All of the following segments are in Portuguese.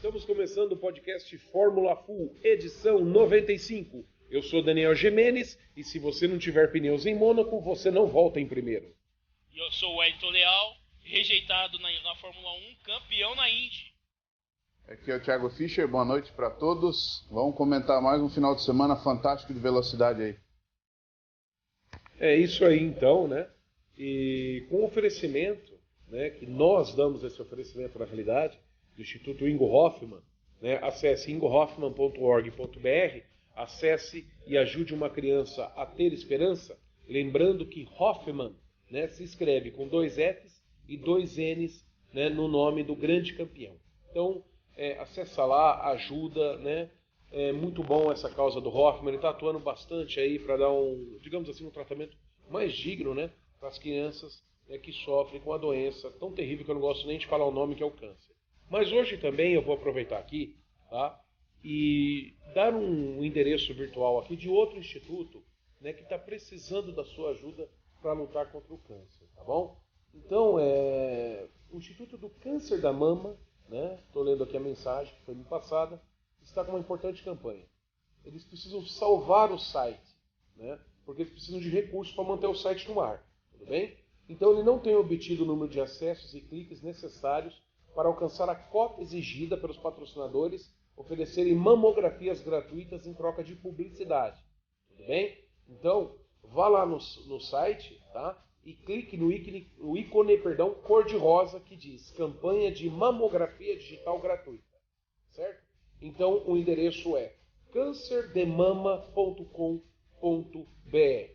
Estamos começando o podcast Fórmula Full, edição 95. Eu sou Daniel Gimenez e se você não tiver pneus em Mônaco, você não volta em primeiro. E eu sou o Wellington Leal, rejeitado na Fórmula 1, campeão na Indy. Aqui é o Thiago Fischer, boa noite para todos. Vamos comentar mais um final de semana fantástico de velocidade aí. É isso aí então, né? E com oferecimento, né, que nós damos esse oferecimento na realidade, do Instituto Ingo Hoffmann, né, acesse ingohoffmann.org.br, acesse e ajude uma criança a ter esperança, lembrando que Hoffmann, né, se escreve com 2 Fs e 2 Ns, né, no nome do grande campeão. Então, acessa lá, ajuda, né? É muito bom essa causa do Hoffmann, ele está atuando bastante aí para dar digamos assim, um tratamento mais digno, né, para as crianças, né, que sofrem com a doença tão terrível que eu não gosto nem de falar o nome, que é o câncer. Mas hoje também eu vou aproveitar aqui, tá, e dar um endereço virtual aqui de outro instituto, né, que está precisando da sua ajuda para lutar contra o câncer, tá bom? Então, o Instituto do Câncer da Mama, né, estou lendo aqui a mensagem que foi me passada, está com uma importante campanha. Eles precisam salvar o site, né, porque eles precisam de recursos para manter o site no ar, tudo bem? Então ele não tem obtido o número de acessos e cliques necessários para alcançar a cota exigida pelos patrocinadores oferecerem mamografias gratuitas em troca de publicidade, tudo bem? Então, vá lá no site, tá? E clique no ícone cor-de-rosa que diz campanha de mamografia digital gratuita, certo? Então o endereço é cancerdemama.com.br,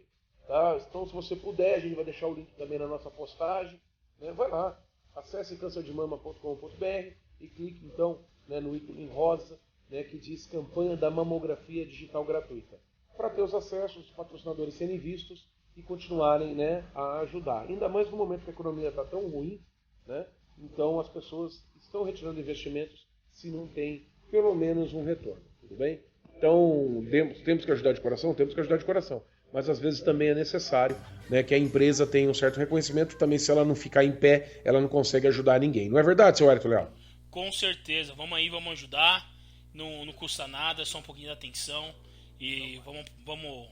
tá? Então se você puder, a gente vai deixar o link também na nossa postagem, né? Vai lá, acesse cancerdemama.com.br e clique então, né, no ícone rosa, né, que diz campanha da mamografia digital gratuita, para ter os acessos, os patrocinadores serem vistos e continuarem, né, a ajudar. Ainda mais no momento que a economia está tão ruim, né? Então as pessoas estão retirando investimentos se não tem pelo menos um retorno, tudo bem? Então temos que ajudar de coração? Temos que ajudar de coração. Mas às vezes também é necessário, né, que a empresa tenha um certo reconhecimento. Também, se ela não ficar em pé, ela não consegue ajudar ninguém. Não é verdade, seu Wellington Leal? Com certeza. Vamos aí, vamos ajudar. Não custa nada, só um pouquinho de atenção. E vamos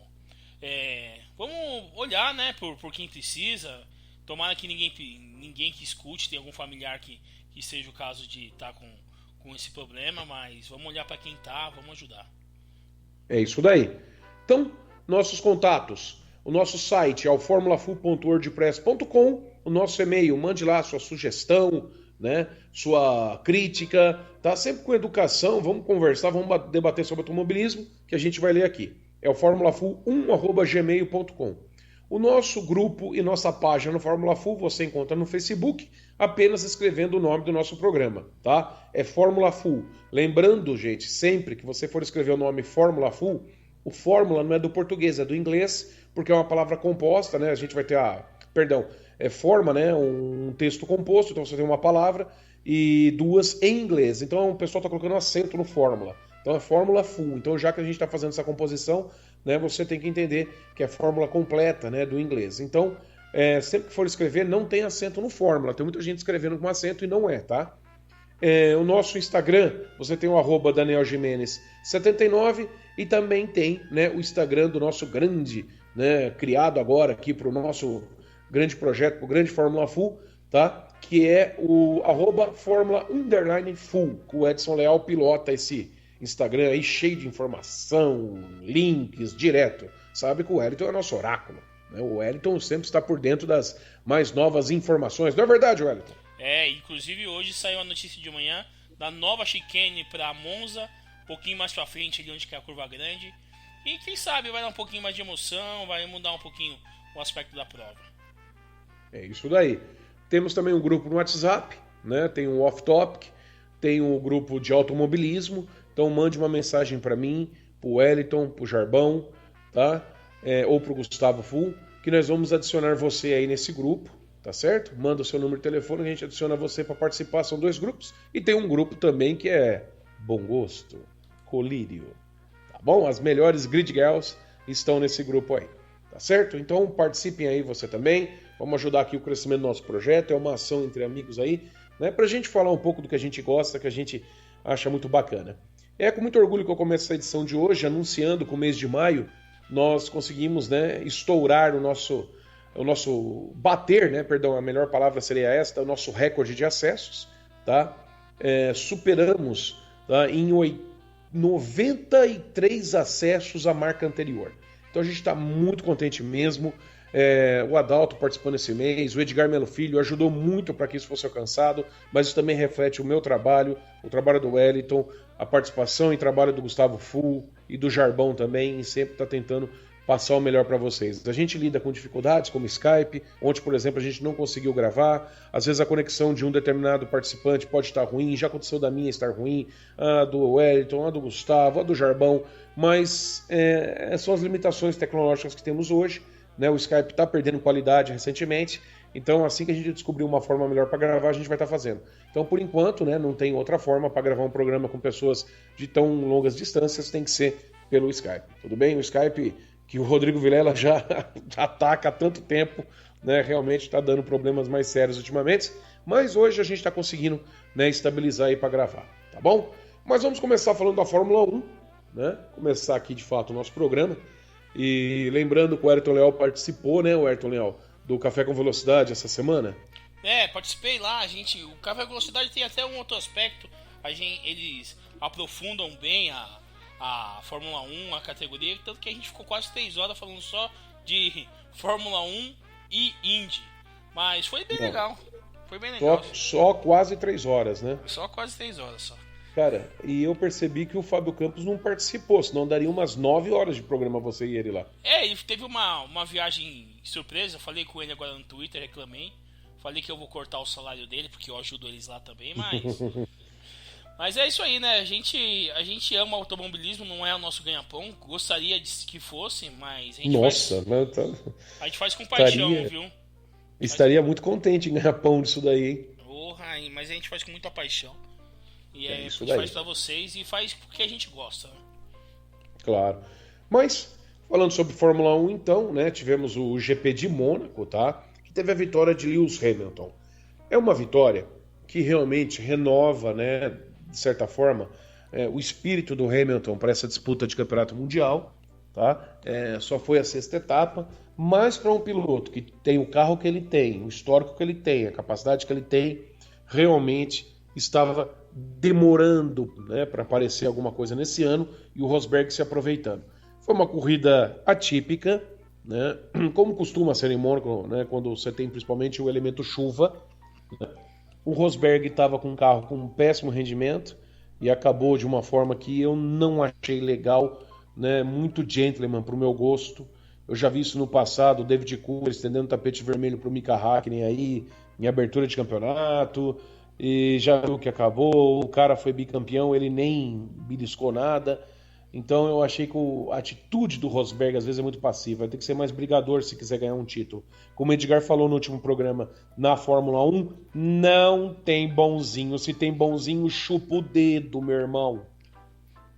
olhar, né, por quem precisa. Tomara que ninguém que escute, tem algum familiar que seja o caso de estar com esse problema. Mas vamos olhar para quem tá, vamos ajudar. É isso daí. Então, nossos contatos. O nosso site é o formulafull.wordpress.com. O nosso e-mail, mande lá sua sugestão, né, sua crítica, tá? Sempre com educação, vamos conversar, vamos debater sobre automobilismo, que a gente vai ler aqui. É o formulafull1@gmail.com. O nosso grupo e nossa página no Fórmula Full você encontra no Facebook, apenas escrevendo o nome do nosso programa, tá? É Fórmula Full. Lembrando, gente, sempre que você for escrever o nome Fórmula Full, o fórmula não é do português, é do inglês, porque é uma palavra composta, né? A gente vai ter forma, né? Um texto composto, então você tem uma palavra e duas em inglês. Então o pessoal está colocando acento no fórmula. Então é Fórmula Full. Então já que a gente está fazendo essa composição, né, você tem que entender que é fórmula completa, né, do inglês. Então, sempre que for escrever, não tem acento no fórmula. Tem muita gente escrevendo com acento e não é, tá? O nosso Instagram, você tem o @Daniel Gimenez 79 e também tem, né, o Instagram do nosso grande, né, criado agora aqui para o nosso grande projeto, para o grande Fórmula Full, tá? Que é o @Fórmula_Full, que o Edson Leal pilota esse Instagram aí cheio de informação, links, direto. Sabe que o Wellington é nosso oráculo, né? O Wellington sempre está por dentro das mais novas informações. Não é verdade, Wellington? Inclusive hoje saiu a notícia de manhã da nova chicane para Monza, um pouquinho mais pra frente ali onde que é a curva grande. E quem sabe vai dar um pouquinho mais de emoção, vai mudar um pouquinho o aspecto da prova. É isso daí. Temos também um grupo no WhatsApp, né? Tem um off-topic, tem um grupo de automobilismo. Então mande uma mensagem para mim, pro Wellington, pro Jarbão, tá? Ou pro Gustavo Full, que nós vamos adicionar você aí nesse grupo, tá certo? Manda o seu número de telefone, a gente adiciona você para participar. São 2 grupos. E tem um grupo também que é Bom Gosto, Colírio, tá bom? As melhores Grid Girls estão nesse grupo aí, tá certo? Então participem aí você também. Vamos ajudar aqui o crescimento do nosso projeto. É uma ação entre amigos aí, né? Pra gente falar um pouco do que a gente gosta, que a gente acha muito bacana. É com muito orgulho que eu começo essa edição de hoje, anunciando que o mês de maio nós conseguimos, né, estourar o nosso bater, né, perdão, a melhor palavra seria esta, o nosso recorde de acessos, tá? Superamos, tá, em 93 acessos à marca anterior. Então a gente está muito contente mesmo. O Adalto participando esse mês, o Edgar Melo Filho ajudou muito para que isso fosse alcançado, mas isso também reflete o meu trabalho, o trabalho do Wellington, a participação e trabalho do Gustavo Full e do Jarbão também, e sempre está tentando passar o melhor para vocês. A gente lida com dificuldades como Skype, onde, por exemplo, a gente não conseguiu gravar, às vezes a conexão de um determinado participante pode estar ruim, já aconteceu da minha estar ruim, a do Wellington, a do Gustavo, a do Jarbão, mas são as limitações tecnológicas que temos hoje, né? O Skype está perdendo qualidade recentemente, então assim que a gente descobrir uma forma melhor para gravar, a gente vai estar fazendo. Então, por enquanto, né, não tem outra forma para gravar um programa com pessoas de tão longas distâncias, tem que ser pelo Skype, tudo bem? O Skype que o Rodrigo Vilela já ataca há tanto tempo, né, realmente está dando problemas mais sérios ultimamente, mas hoje a gente está conseguindo, né, estabilizar aí para gravar, tá bom? Mas vamos começar falando da Fórmula 1, né? Começar aqui de fato o nosso programa. E lembrando que o Ayrton Leal participou, né, o Ayrton Leal, do Café com Velocidade essa semana. Participei lá, o Café com Velocidade tem até um outro aspecto, eles aprofundam bem a Fórmula 1, a categoria, tanto que a gente ficou quase 3 horas falando só de Fórmula 1 e Indy, mas foi bem legal, Só quase 3 horas, né? Só quase 3 horas, só. Cara, e eu percebi que o Fábio Campos não participou, senão daria umas 9 horas de programa você e ele lá. Ele teve uma viagem surpresa, falei com ele agora no Twitter, reclamei. Falei que eu vou cortar o salário dele, porque eu ajudo eles lá também, mas... Mas é isso aí, né? A gente ama o automobilismo, não é o nosso ganha-pão. Gostaria de que fosse, mas a gente faz com paixão, viu? Estaria muito contente em ganhar pão disso daí, hein? Porra, mas a gente faz com muita paixão. E a gente daí faz pra vocês e faz porque a gente gosta, né? Claro. Mas, falando sobre Fórmula 1, então, né? Tivemos o GP de Mônaco, tá? Que teve a vitória de Lewis Hamilton. É uma vitória que realmente renova, né? De certa forma, o espírito do Hamilton para essa disputa de campeonato mundial, tá? Só foi a 6ª etapa, mas para um piloto que tem o carro que ele tem, o histórico que ele tem, a capacidade que ele tem, realmente estava demorando, né, para aparecer alguma coisa nesse ano, e o Rosberg se aproveitando. Foi uma corrida atípica, né, como costuma ser em Mônaco, né, quando você tem principalmente o elemento chuva, né? O Rosberg estava com um carro com um péssimo rendimento e acabou de uma forma que eu não achei legal, né? Muito gentleman para o meu gosto. Eu já vi isso no passado, o David Coulthard estendendo o tapete vermelho para o Mika Hakkinen aí, em abertura de campeonato, e já viu que acabou, o cara foi bicampeão, ele nem beliscou nada. Então eu achei que a atitude do Rosberg às vezes é muito passiva, vai ter que ser mais brigador se quiser ganhar um título. Como o Edgar falou no último programa, na Fórmula 1, não tem bonzinho. Se tem bonzinho, chupa o dedo, meu irmão.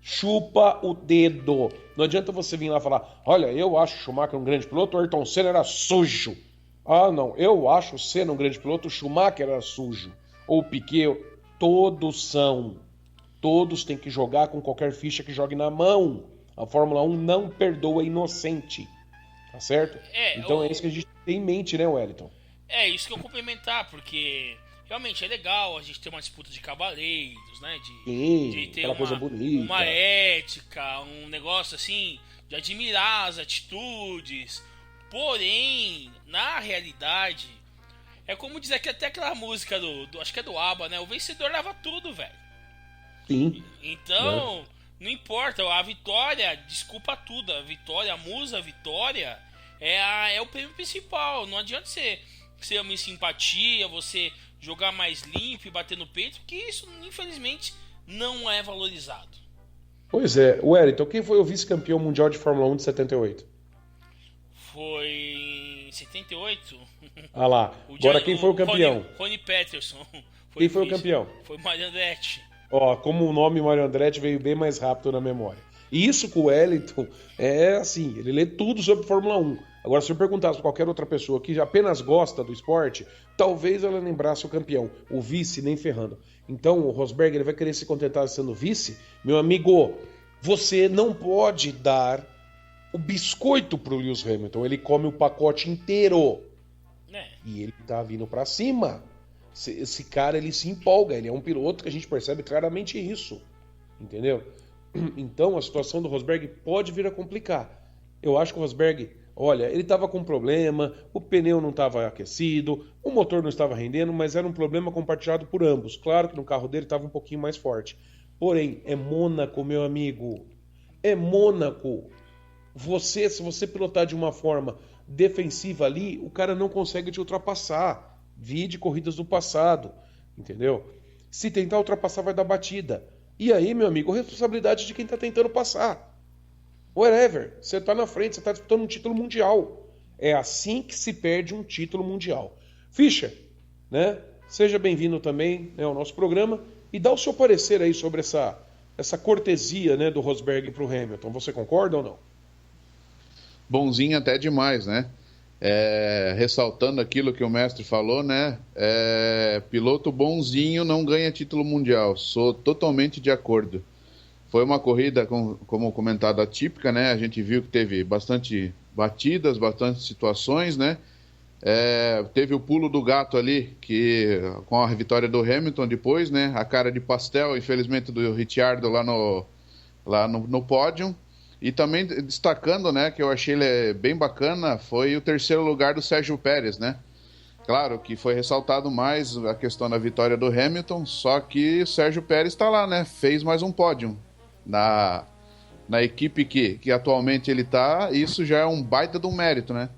Chupa o dedo. Não adianta você vir lá e falar, olha, eu acho o Schumacher um grande piloto, o Ayrton Senna era sujo. Ah, não, eu acho o Senna um grande piloto, o Schumacher era sujo. Ou o Piquet, todos são. Todos têm que jogar com qualquer ficha que jogue na mão. A Fórmula 1 não perdoa inocente. Tá certo? Então é isso que a gente tem em mente, né, Wellington? É isso que eu complementar, porque realmente é legal a gente ter uma disputa de cavaleiros, né? De ter aquela coisa bonita. Uma ética, um negócio assim, de admirar as atitudes. Porém, na realidade, é como dizer que até aquela música acho que é do ABBA, né? O vencedor leva tudo, velho. Sim. Então, não importa, a vitória desculpa tudo. A vitória, a musa, a vitória é o prêmio principal. Não adianta você amar simpatia, você jogar mais limpo e bater no peito, porque isso, infelizmente, não é valorizado. Pois é. Wellington, quem foi o vice-campeão mundial de Fórmula 1 de 78? Foi em 78? Ah lá. Agora quem foi o campeão? Ronnie Peterson. Quem foi o campeão? Foi Mario Andretti. Ó, como o nome Mario Andretti veio bem mais rápido na memória. E isso com o Wellington é assim, ele lê tudo sobre Fórmula 1. Agora, se eu perguntasse para qualquer outra pessoa que apenas gosta do esporte, talvez ela lembrasse o campeão. O vice, nem ferrando. Então, o Rosberg ele vai querer se contentar sendo vice? Meu amigo, você não pode dar o biscoito pro Lewis Hamilton. Ele come o pacote inteiro. E ele tá vindo para cima. Esse cara, ele se empolga. Ele é um piloto que a gente percebe claramente isso. Entendeu? Então, a situação do Rosberg pode vir a complicar. Eu acho que o Rosberg... Olha, ele estava com problema, o pneu não estava aquecido, o motor não estava rendendo, mas era um problema compartilhado por ambos. Claro que no carro dele estava um pouquinho mais forte. Porém, é Mônaco, meu amigo. É Mônaco. Se você pilotar de uma forma defensiva ali, o cara não consegue te ultrapassar. Vi de corridas do passado, entendeu? Se tentar ultrapassar, vai dar batida. E aí, meu amigo, a responsabilidade de quem está tentando passar. Whatever, você está na frente, você está disputando um título mundial. É assim que se perde um título mundial. Fischer, né? Seja bem-vindo também, né, ao nosso programa e dá o seu parecer aí sobre essa cortesia, né, do Rosberg para o Hamilton. Você concorda ou não? Bonzinho até demais, né? Ressaltando aquilo que o mestre falou, né? Piloto bonzinho não ganha título mundial. Sou totalmente de acordo. Foi uma corrida, como comentado, atípica, né? A gente viu que teve bastante batidas, bastante situações, né? Teve o pulo do gato ali, que com a vitória do Hamilton depois, né? A cara de pastel, infelizmente, do Ricciardo lá no pódio. E também destacando, né, que eu achei ele bem bacana, foi o terceiro lugar do Sérgio Pérez, né? Claro que foi ressaltado mais a questão da vitória do Hamilton, só que o Sérgio Pérez está lá, né? Fez mais um pódio. Na equipe que atualmente ele está, isso já é um baita de um mérito, né?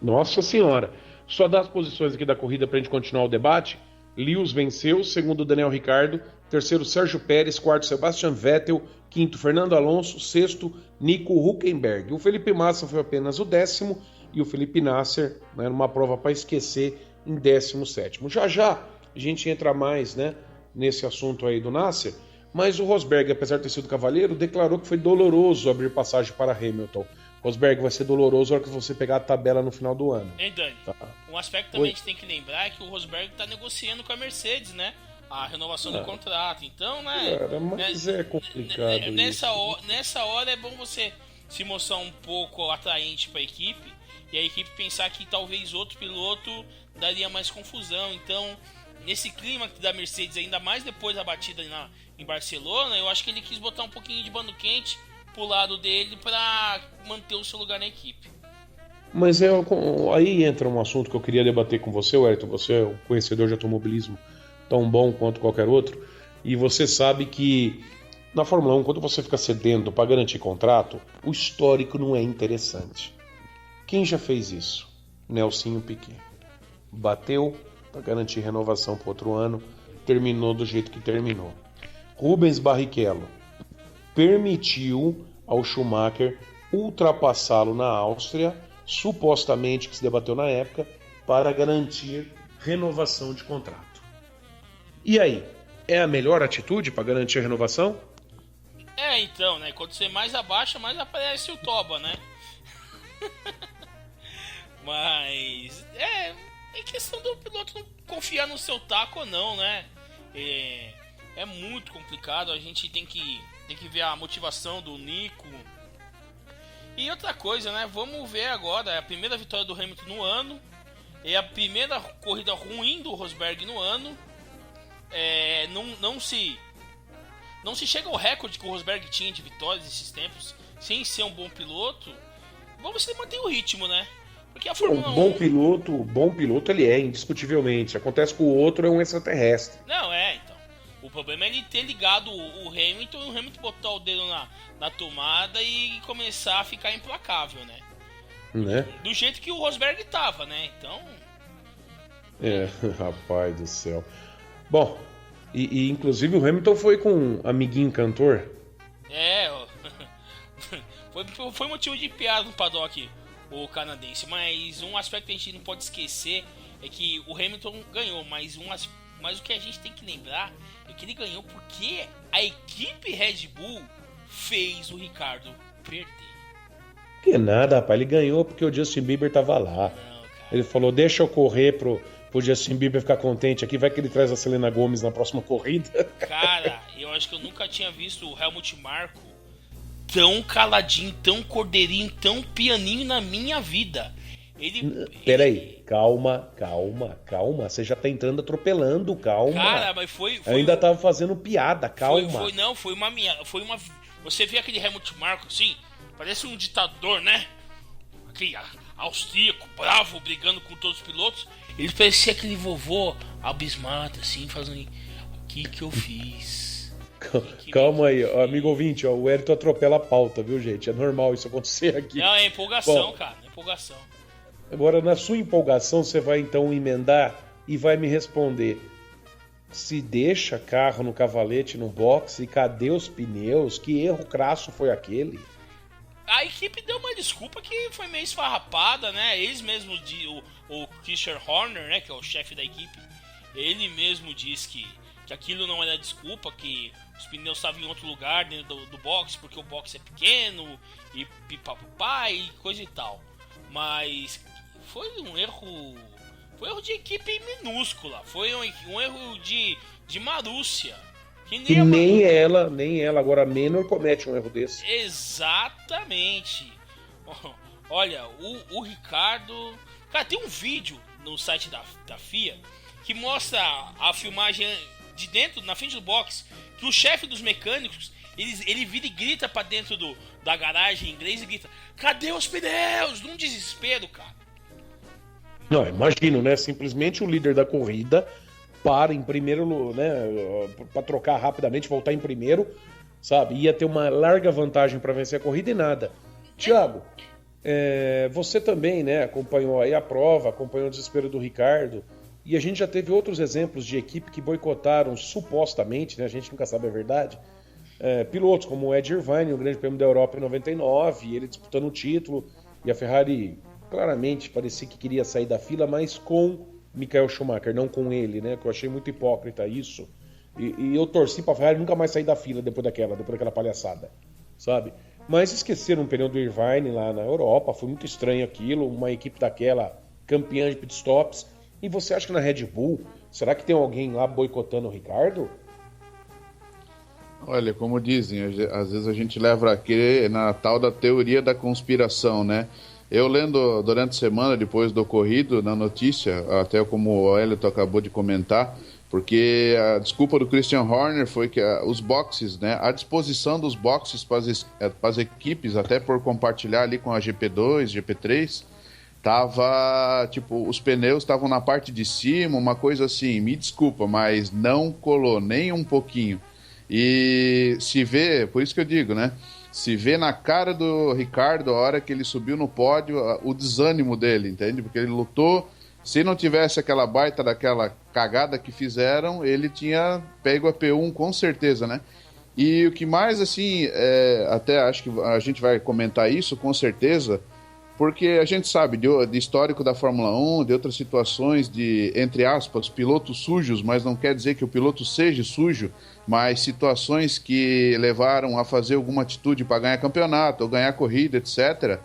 Nossa Senhora. Só dar as posições aqui da corrida para a gente continuar o debate. Lewis venceu, segundo Daniel Ricciardo, terceiro Sérgio Pérez, quarto Sebastian Vettel, quinto Fernando Alonso, sexto Nico Hülkenberg. O Felipe Massa foi apenas o 10º e o Felipe Nasser, né, numa prova para esquecer, em 17º. Já a gente entra mais, né, nesse assunto aí do Nasser, mas o Rosberg, apesar de ter sido cavaleiro, declarou que foi doloroso abrir passagem para Hamilton. Rosberg, vai ser doloroso na hora que você pegar a tabela no final do ano. Hein, Dani? Tá. Um aspecto também que a gente tem que lembrar é que o Rosberg está negociando com a Mercedes, né? A renovação do contrato. Então, né? Cara, mas é complicado nessa hora é bom você se mostrar um pouco atraente para a equipe e a equipe pensar que talvez outro piloto daria mais confusão. Então, nesse clima da Mercedes, ainda mais depois da batida em Barcelona, eu acho que ele quis botar um pouquinho de bando quente pro lado dele para manter o seu lugar na equipe. Mas aí entra um assunto que eu queria debater com você, Wellington. Você é um conhecedor de automobilismo tão bom quanto qualquer outro, e você sabe que na Fórmula 1, quando você fica cedendo para garantir contrato, o histórico não é interessante. Quem já fez isso? Nelsinho Piquet. Bateu para garantir renovação para outro ano, terminou do jeito que terminou. Rubens Barrichello permitiu ao Schumacher ultrapassá-lo na Áustria, supostamente, que se debateu na época, para garantir renovação de contrato. E aí, é a melhor atitude para garantir a renovação? Então, né? Quando você mais abaixa, mais aparece o toba, né? Mas é questão do piloto não confiar no seu taco ou não, né? É muito complicado, a gente tem que ver a motivação do Nico. E outra coisa, né? Vamos ver agora, a primeira vitória do Hamilton no ano, é a primeira corrida ruim do Rosberg no ano. Não se chega ao recorde que o Rosberg tinha de vitórias nesses tempos, sem ser um bom piloto. Vamos se manter o ritmo, né? Porque a Fórmula 1... Bom piloto ele é, indiscutivelmente. Acontece que o outro é um extraterrestre. Não, então. O problema é ele ter ligado o Hamilton e o Hamilton botar o dedo na tomada e começar a ficar implacável, né? Do jeito que o Rosberg tava, né? Então... rapaz do céu. Bom, e inclusive o Hamilton foi com um amiguinho cantor. Foi motivo de piada no paddock, o canadense. Mas um aspecto que a gente não pode esquecer é que o Hamilton ganhou, mas o que a gente tem que lembrar é que ele ganhou porque a equipe Red Bull fez o Ricciardo perder. Que nada, rapaz. Ele ganhou porque o Justin Bieber tava lá. Ele falou, deixa eu correr pro Justin Bieber ficar contente aqui, vai que ele traz a Selena Gomez na próxima corrida. Cara, eu acho que eu nunca tinha visto o Helmut Marko tão caladinho, tão cordeirinho, tão pianinho na minha vida. Peraí, calma. Você já tá entrando atropelando, calma. Cara, mas foi eu ainda tava fazendo piada, calma. Foi uma. Você vê aquele Helmut Marko assim, parece um ditador, né? Aquele austríaco, bravo, brigando com todos os pilotos. Ele parecia aquele vovô abismado, assim, fazendo. O que eu fiz? Calma aí, amigo ouvinte, o Hélito atropela a pauta, viu, gente? É normal isso acontecer aqui. Não, é empolgação, cara, é empolgação. Agora, na sua empolgação, você vai então emendar e vai me responder. Se deixa carro no cavalete no box e cadê os pneus? Que erro crasso foi aquele? A equipe deu uma desculpa que foi meio esfarrapada, né? Eles mesmos, o Christian Horner, né, que é o chefe da equipe, ele mesmo diz que aquilo não era desculpa, que os pneus estavam em outro lugar dentro do box, porque o box é pequeno, e pipapá e coisa e tal. Mas foi um erro de equipe minúscula, foi um erro de Marúcia. Que nem ela, agora a Menor comete um erro desse. Exatamente. Olha, o Ricardo... Cara, tem um vídeo no site da FIA que mostra a filmagem de dentro, na frente do box, que o chefe dos mecânicos, ele vira e grita pra dentro da garagem em inglês e grita: cadê os pneus? Num desespero, cara. Não, imagino, né? Simplesmente o líder da corrida para em primeiro, né? Para trocar rapidamente, voltar em primeiro, sabe? Ia ter uma larga vantagem para vencer a corrida e nada. Thiago, você também, né? Acompanhou aí a prova, acompanhou o desespero do Ricardo. E a gente já teve outros exemplos de equipe que boicotaram supostamente, né? A gente nunca sabe a verdade. Pilotos como o Ed Irvine, o Grande Prêmio da Europa em 99, ele disputando o título, e a Ferrari claramente parecia que queria sair da fila, mas com Michael Schumacher, não com ele, né? Que eu achei muito hipócrita isso. E eu torci pra Ferrari nunca mais sair da fila depois daquela palhaçada, sabe? Mas esqueceram o pneu do Irvine lá na Europa, foi muito estranho aquilo, uma equipe daquela campeã de pitstops. E você acha que na Red Bull, será que tem alguém lá boicotando o Ricardo? Olha, como dizem, às vezes a gente leva aqui na tal da teoria da conspiração, né? Eu lendo durante a semana, depois do ocorrido, na notícia, até como o Hélito acabou de comentar, porque a desculpa do Christian Horner foi que os boxes, né, a disposição dos boxes para as equipes, até por compartilhar ali com a GP2, GP3, tava, tipo, os pneus estavam na parte de cima, uma coisa assim, me desculpa, mas não colou nem um pouquinho. E se vê, por isso que eu digo, né, se vê na cara do Ricardo, a hora que ele subiu no pódio, o desânimo dele, entende? Porque ele lutou, se não tivesse aquela baita daquela cagada que fizeram, ele tinha pego a P1 com certeza, né? E o que mais, assim, até acho que a gente vai comentar isso com certeza, porque a gente sabe de histórico da Fórmula 1, de outras situações de, entre aspas, pilotos sujos, mas não quer dizer que o piloto seja sujo, mas situações que levaram a fazer alguma atitude para ganhar campeonato ou ganhar corrida, etc.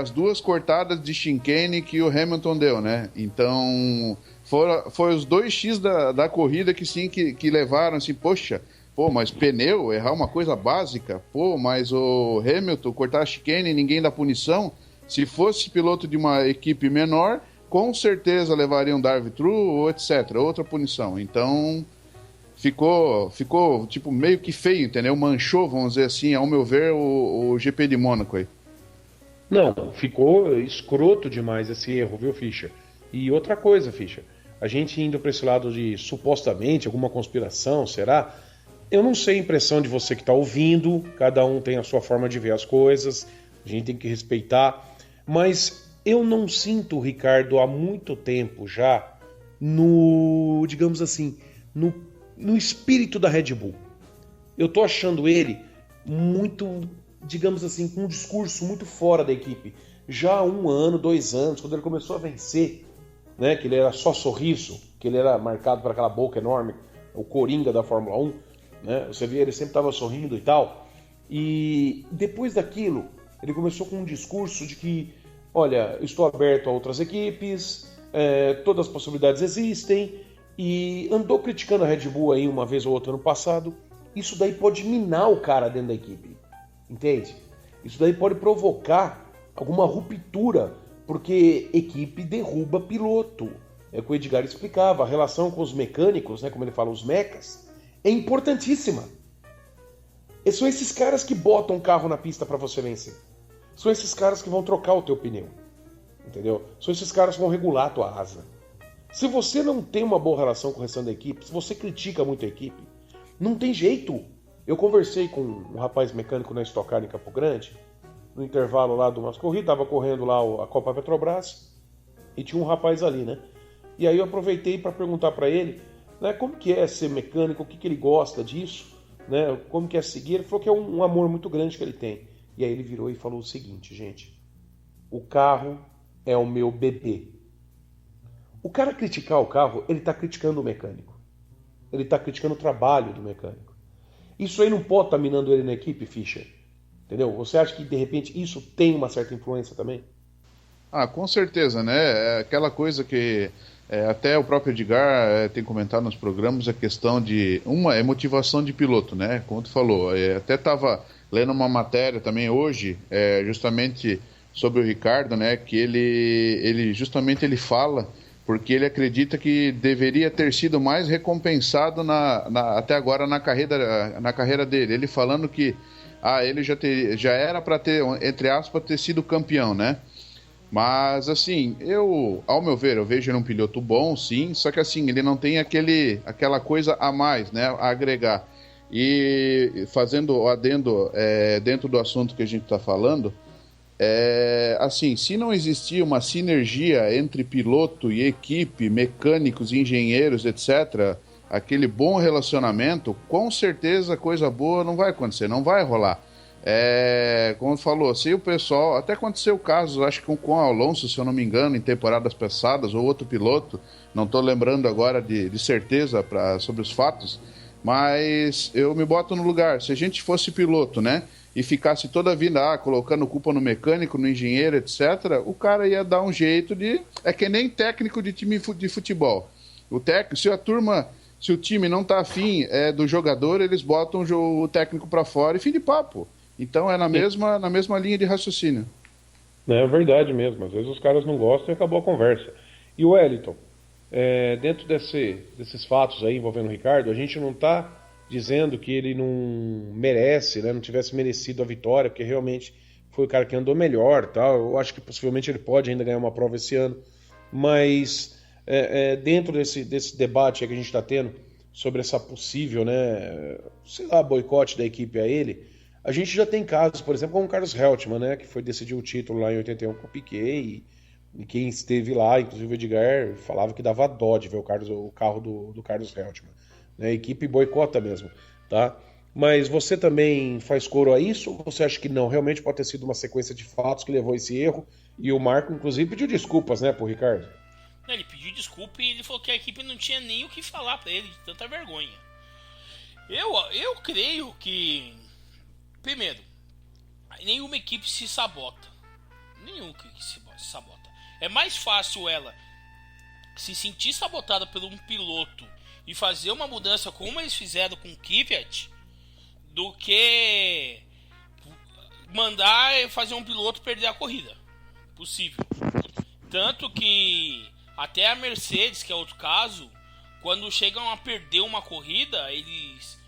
As duas cortadas de chicane que o Hamilton deu, né? Então, foi os 2x da corrida que sim, que levaram assim, poxa, mas pneu, errar uma coisa básica, mas o Hamilton cortar a chicane e ninguém dá punição. Se fosse piloto de uma equipe menor, com certeza levaria um drive-thru ou etc, outra punição. Então, ficou tipo meio que feio, entendeu? Manchou, vamos dizer assim, ao meu ver, o GP de Mônaco aí. Não, ficou escroto demais esse erro, viu, Fischer? E outra coisa, Fischer, a gente indo para esse lado de supostamente alguma conspiração, será? Eu não sei a impressão de você que está ouvindo, cada um tem a sua forma de ver as coisas, a gente tem que respeitar. Mas eu não sinto o Ricardo há muito tempo já no, digamos assim, no espírito da Red Bull. Eu tô achando ele muito, digamos assim, com um discurso muito fora da equipe. Já há 1 ano, 2 anos, quando ele começou a vencer, né, que ele era só sorriso, que ele era marcado por aquela boca enorme, o Coringa da Fórmula 1, né, você via, ele sempre estava sorrindo e tal. E depois daquilo, Ele começou com um discurso de que, olha, estou aberto a outras equipes, todas as possibilidades existem, e andou criticando a Red Bull aí uma vez ou outra ano passado. Isso daí pode minar o cara dentro da equipe, entende? Isso daí pode provocar alguma ruptura, porque equipe derruba piloto. É o que o Edgar explicava, a relação com os mecânicos, né, como ele fala, os mecas, é importantíssima. E são esses caras que botam o carro na pista para você vencer. São esses caras que vão trocar o teu pneu, entendeu? São esses caras que vão regular a tua asa. Se você não tem uma boa relação com o restante da equipe, se você critica muito a equipe, não tem jeito. Eu conversei com um rapaz mecânico na Stock Car em Campo Grande, no intervalo lá de umas corridas, estava correndo lá a Copa Petrobras, e tinha um rapaz ali, né? E aí eu aproveitei para perguntar para ele, né, como que é ser mecânico, o que ele gosta disso, né, como que é seguir. Ele falou que é um amor muito grande que ele tem. E aí ele virou e falou o seguinte, gente, o carro é o meu bebê. O cara criticar o carro, ele está criticando o mecânico. Ele está criticando o trabalho do mecânico. Isso aí não pode estar minando ele na equipe, Fischer. Entendeu? Você acha que, de repente, isso tem uma certa influência também? Ah, com certeza, né? É aquela coisa que até o próprio Edgar tem comentado nos programas, a questão de... Uma é motivação de piloto, né? Como tu falou. Até estava lendo uma matéria também hoje, justamente sobre o Ricardo, né? Que ele justamente ele fala porque ele acredita que deveria ter sido mais recompensado até agora na carreira dele. Ele falando que ele já era para ter, entre aspas, ter sido campeão, né? Mas, assim, ao meu ver, eu vejo ele um piloto bom, sim, só que, assim, ele não tem aquela coisa a mais, né, a agregar. E fazendo o adendo dentro do assunto que a gente está falando, assim, se não existir uma sinergia entre piloto e equipe, mecânicos, engenheiros, etc., aquele bom relacionamento, com certeza coisa boa não vai acontecer, não vai rolar. Como falou, se o pessoal, até aconteceu o caso, acho que com o Alonso, se eu não me engano, em temporadas passadas, ou outro piloto, não estou lembrando agora de certeza sobre os fatos, mas eu me boto no lugar, se a gente fosse piloto, né, e ficasse toda a vida colocando culpa no mecânico, no engenheiro, etc., o cara ia dar um jeito de... É que nem técnico de time de futebol. Se o time não tá afim do jogador, eles botam o técnico para fora e fim de papo. Então é na mesma linha de raciocínio. É verdade mesmo. Às vezes os caras não gostam e acabou a conversa. E o Wellington, dentro desses fatos aí envolvendo o Ricardo, a gente não está dizendo que ele não merece, né, não tivesse merecido a vitória, porque realmente foi o cara que andou melhor, tal. Eu acho que possivelmente ele pode ainda ganhar uma prova esse ano. Mas dentro desse debate que a gente está tendo sobre essa possível, né, sei lá, boicote da equipe a ele, a gente já tem casos, por exemplo, como o Carlos Heltman, né, que foi decidir o título lá em 81 com o Piquet, e quem esteve lá, inclusive o Edgar, falava que dava dó de ver o carro do Carlos Heltman. Né, a equipe boicota mesmo, tá? Mas você também faz coro a isso? Ou você acha que não? Realmente pode ter sido uma sequência de fatos que levou a esse erro, e o Marco, inclusive, pediu desculpas, né, pro Ricardo? Ele pediu desculpa e ele falou que a equipe não tinha nem o que falar pra ele, de tanta vergonha. Eu creio que, primeiro, nenhuma equipe se sabota. Nenhuma equipe se sabota. É mais fácil ela se sentir sabotada por um piloto e fazer uma mudança como eles fizeram com o Kvyat do que mandar fazer um piloto perder a corrida. Possível. Tanto que até a Mercedes, que é outro caso, quando chegam a perder uma corrida, eles,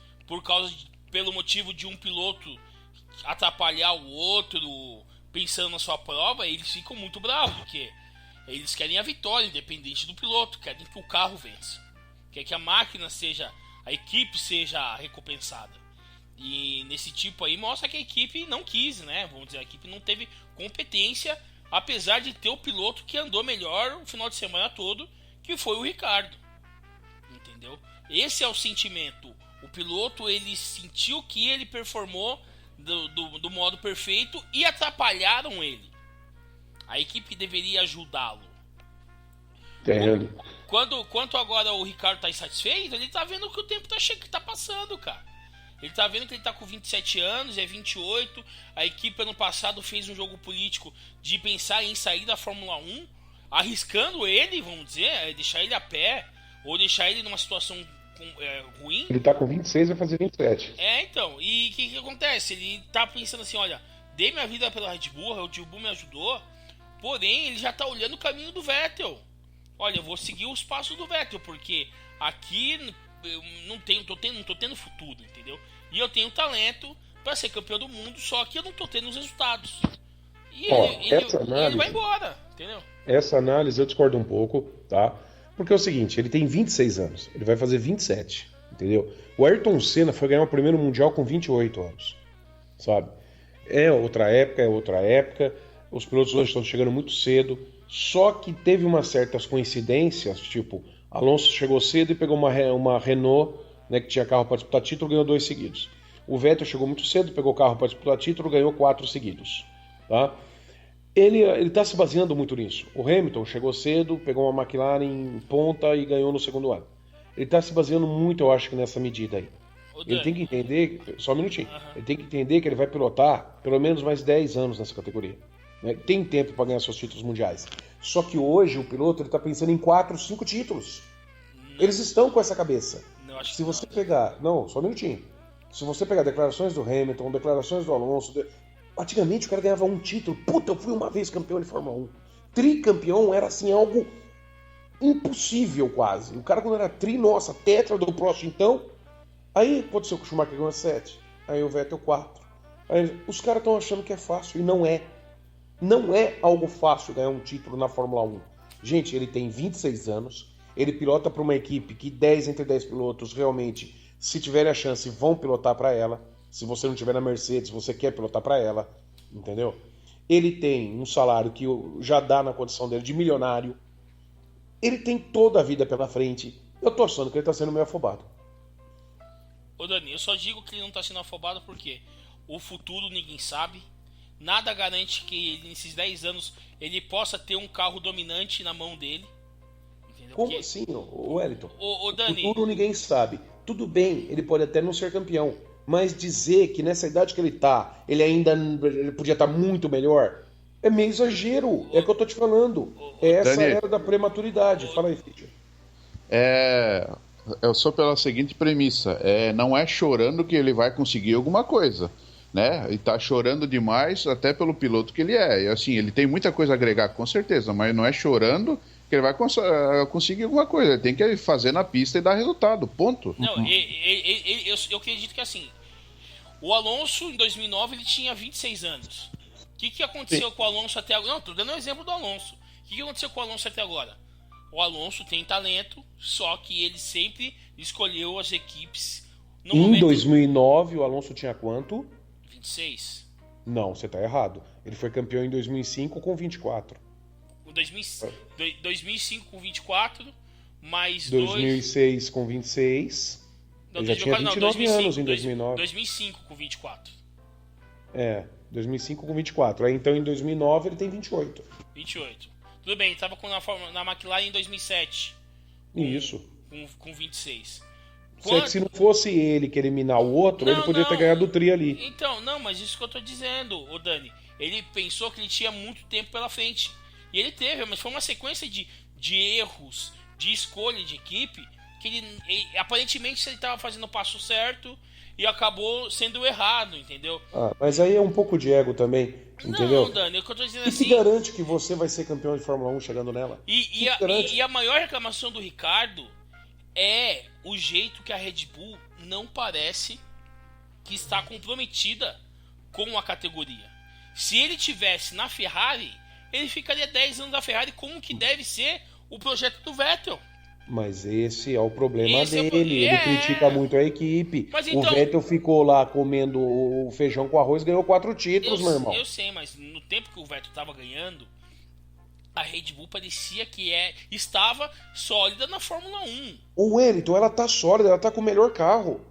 pelo motivo de um piloto atrapalhar o outro, pensando na sua prova, eles ficam muito bravos, porque eles querem a vitória, independente do piloto, querem que o carro vença, quer que a máquina a equipe seja recompensada. E nesse tipo aí mostra que a equipe não quis, né? Vamos dizer, a equipe não teve competência, apesar de ter o piloto que andou melhor o final de semana todo, que foi o Ricardo. Entendeu? Esse é o sentimento. O piloto, ele sentiu que ele performou do modo perfeito e atrapalharam ele. A equipe deveria ajudá-lo. Quanto agora o Ricardo tá insatisfeito, ele tá vendo que o tempo tá passando, cara. Ele tá vendo que ele tá com 27 anos, é 28. A equipe ano passado fez um jogo político de pensar em sair da Fórmula 1, arriscando ele, vamos dizer, deixar ele a pé, ou deixar ele numa situação ruim. Ele tá com 26 e vai fazer 27. Então, e o que acontece? Ele tá pensando assim, olha, dei minha vida pela Red Bull, o Red Bull me ajudou, porém ele já tá olhando o caminho do Vettel. Olha, eu vou seguir os passos do Vettel, porque aqui eu não tô tendo futuro, entendeu? E eu tenho talento para ser campeão do mundo, só que eu não tô tendo os resultados. E ele vai embora, entendeu? Essa análise eu discordo um pouco, tá? Porque é o seguinte, ele tem 26 anos, ele vai fazer 27, entendeu? O Ayrton Senna foi ganhar o primeiro Mundial com 28 anos, sabe? É outra época, os pilotos hoje estão chegando muito cedo, só que teve umas certas coincidências, tipo, Alonso chegou cedo e pegou uma Renault, né, que tinha carro para disputar título, ganhou 2 seguidos. O Vettel chegou muito cedo, pegou carro para disputar título, ganhou 4 seguidos, tá? Ele está se baseando muito nisso. O Hamilton chegou cedo, pegou uma McLaren em ponta e ganhou no segundo ano. Ele está se baseando muito, eu acho, que nessa medida aí. Ele tem que entender, só um minutinho, ele tem que entender que ele vai pilotar pelo menos mais 10 anos nessa categoria. Né? Tem tempo para ganhar seus títulos mundiais. Só que hoje o piloto está pensando em 4, 5 títulos. Eles estão com essa cabeça. Se você pegar... Não, só um minutinho. Se você pegar declarações do Hamilton, declarações do Alonso... Antigamente o cara ganhava um título. Puta, eu fui uma vez campeão de Fórmula 1. Tricampeão era assim algo impossível quase. O cara quando era nossa, tetra do próximo então. Aí pode ser que o Schumacher ganhou 7. Aí o Vettel 4. Aí, os caras estão achando que é fácil e não é. Não é algo fácil ganhar um título na Fórmula 1. Gente, ele tem 26 anos. Ele pilota para uma equipe que 10 entre 10 pilotos realmente, se tiverem a chance, vão pilotar para ela. Se você não tiver na Mercedes, você quer pilotar para ela, entendeu? Ele tem um salário que já dá na condição dele de milionário. Ele tem toda a vida pela frente. Eu tô achando que ele tá sendo meio afobado. Ô Dani, eu só digo que ele não tá sendo afobado porque o futuro ninguém sabe. Nada garante que ele, nesses 10 anos ele possa ter um carro dominante na mão dele. Entendeu? Como assim, Wellington? Ô Dani, o futuro ninguém sabe. Tudo bem, ele pode até não ser campeão. Mas dizer que nessa idade que ele tá, ele podia estar muito melhor, é meio exagero. É o que eu tô te falando. É essa Dani, era da prematuridade. Fala aí, filho. Eu sou pela seguinte premissa. Não é chorando que ele vai conseguir alguma coisa. Né? Ele tá chorando demais até pelo piloto que ele é. E, assim, ele tem muita coisa a agregar, com certeza, mas não é chorando que ele vai conseguir alguma coisa. Ele tem que fazer na pista e dar resultado, ponto. Não, eu acredito que assim, o Alonso em 2009 ele tinha 26 anos. O que aconteceu com o Alonso até agora? Não, tô dando um exemplo do Alonso. O que aconteceu com o Alonso até agora? O Alonso tem talento, só que ele sempre escolheu as equipes no Em momento... 2009 o Alonso tinha quanto? 26. Não, você tá errado. Ele foi campeão em 2005 com 24. 2005 com 24, mais 2006 com 26. Não, ele já tinha 29 anos em 2009. 2005 com 24. 2005 com 24. Aí então em 2009 ele tem 28. 28. Tudo bem, estava na McLaren em 2007. Isso. Com 26. Se não fosse ele que eliminar o outro, ele poderia ter ganhado o tri ali. Então, não, mas isso que eu tô dizendo, ô Dani. Ele pensou que ele tinha muito tempo pela frente. E ele teve, mas foi uma sequência de erros, de escolha de equipe, que ele aparentemente ele estava fazendo o passo certo e acabou sendo errado, entendeu? Mas aí é um pouco de ego também, entendeu? Não, Dani, é o que eu tô dizendo assim... E que garante que você vai ser campeão de Fórmula 1 chegando nela? E a maior reclamação do Ricardo é o jeito que a Red Bull não parece que está comprometida com a categoria. Se ele tivesse na Ferrari, ele ficaria 10 anos da Ferrari, como que deve ser o projeto do Vettel. Mas esse é o problema dele. Ele critica muito a equipe. Então... O Vettel ficou lá comendo o feijão com arroz e ganhou 4 títulos, meu irmão. Eu sei, mas no tempo que o Vettel estava ganhando, a Red Bull parecia que estava sólida na Fórmula 1. O Wellington, ela tá sólida, ela tá com o melhor carro.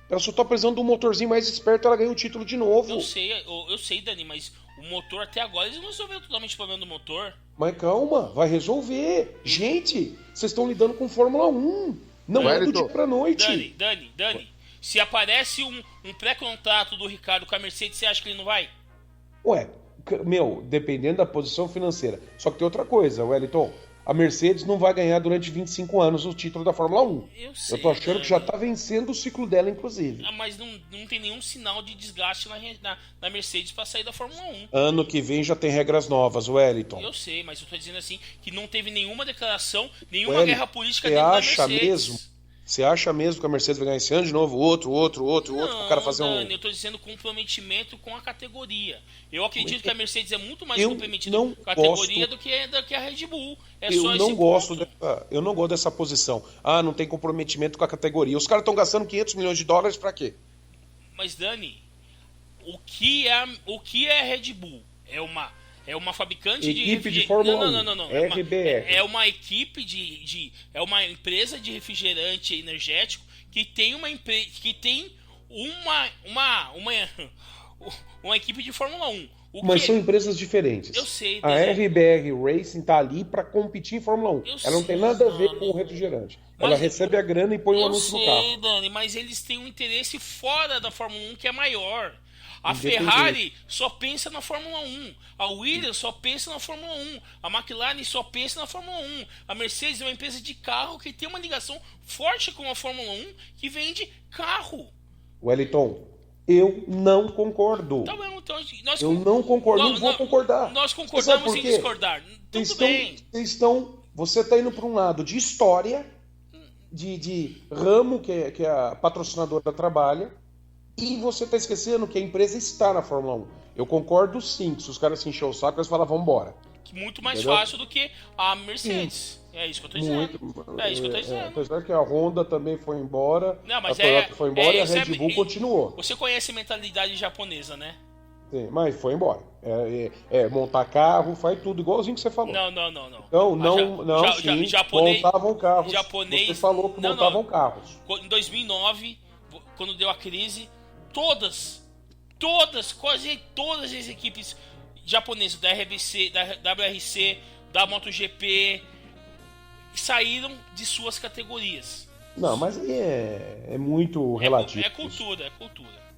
Ela só tá precisando de um motorzinho mais esperto, ela ganha o título de novo. Eu sei, Dani, mas o motor até agora eles não resolveram totalmente o problema do motor. Mas calma, vai resolver. Gente, vocês estão lidando com Fórmula 1. Não é do dia pra noite. Dani, Se aparece um pré-contrato do Ricardo com a Mercedes, você acha que ele não vai? Ué, dependendo da posição financeira. Só que tem outra coisa, Wellington. A Mercedes não vai ganhar durante 25 anos o título da Fórmula 1. Eu tô achando que já tá vencendo o ciclo dela, inclusive. Mas não tem nenhum sinal de desgaste na Mercedes para sair da Fórmula 1. Ano que vem já tem regras novas, Wellington. Eu sei, mas eu tô dizendo assim, que não teve nenhuma declaração, nenhuma guerra política dentro da Mercedes. Você acha mesmo que a Mercedes vai ganhar esse ano de novo? Outro, pro cara fazer Dani, eu tô dizendo comprometimento com a categoria. Eu acredito que a Mercedes é muito mais comprometida com a categoria do que a Red Bull. Eu não gosto dessa posição. Ah, não tem comprometimento com a categoria. Os caras estão gastando 500 milhões de dólares pra quê? Mas, Dani, o que é a Red Bull? É uma fabricante equipe de Fórmula 1. Não. RBR. É uma equipe é uma empresa de refrigerante energético que tem uma equipe de Fórmula 1. Mas são empresas diferentes. Eu sei. A RBR Racing tá ali para competir em Fórmula 1. Ela não tem nada a ver com o refrigerante. Ela recebe a grana e põe um anúncio no carro. Eu sei, Dani, mas eles têm um interesse fora da Fórmula 1 que é maior. A Ferrari só pensa na Fórmula 1. A Williams só pensa na Fórmula 1. A McLaren só pensa na Fórmula 1. A Mercedes é uma empresa de carro que tem uma ligação forte com a Fórmula 1 que vende carro. Wellington, eu não concordo. Tá bom, então eu não concordo, não vou concordar. Nós concordamos em discordar. Tudo bem. Você está indo para um lado de história, de ramo que a patrocinadora trabalha, e você está esquecendo que a empresa está na Fórmula 1. Eu concordo sim, que se os caras se encher o saco, eles falam, vamos embora. Muito mais fácil do que a Mercedes. Sim. É isso que eu tô dizendo. Apesar que a Honda também foi embora, não, mas a Toyota foi embora e a Red Bull continuou. Você conhece a mentalidade japonesa, né? Sim, mas foi embora. Montar carro, faz tudo igualzinho que você falou. Montavam carros. Você falou que montavam carros. Em 2009, quando deu a crise, quase todas as equipes japonesas da RBC, da WRC, da MotoGP saíram de suas categorias. Não, mas aí é muito relativo. É cultura.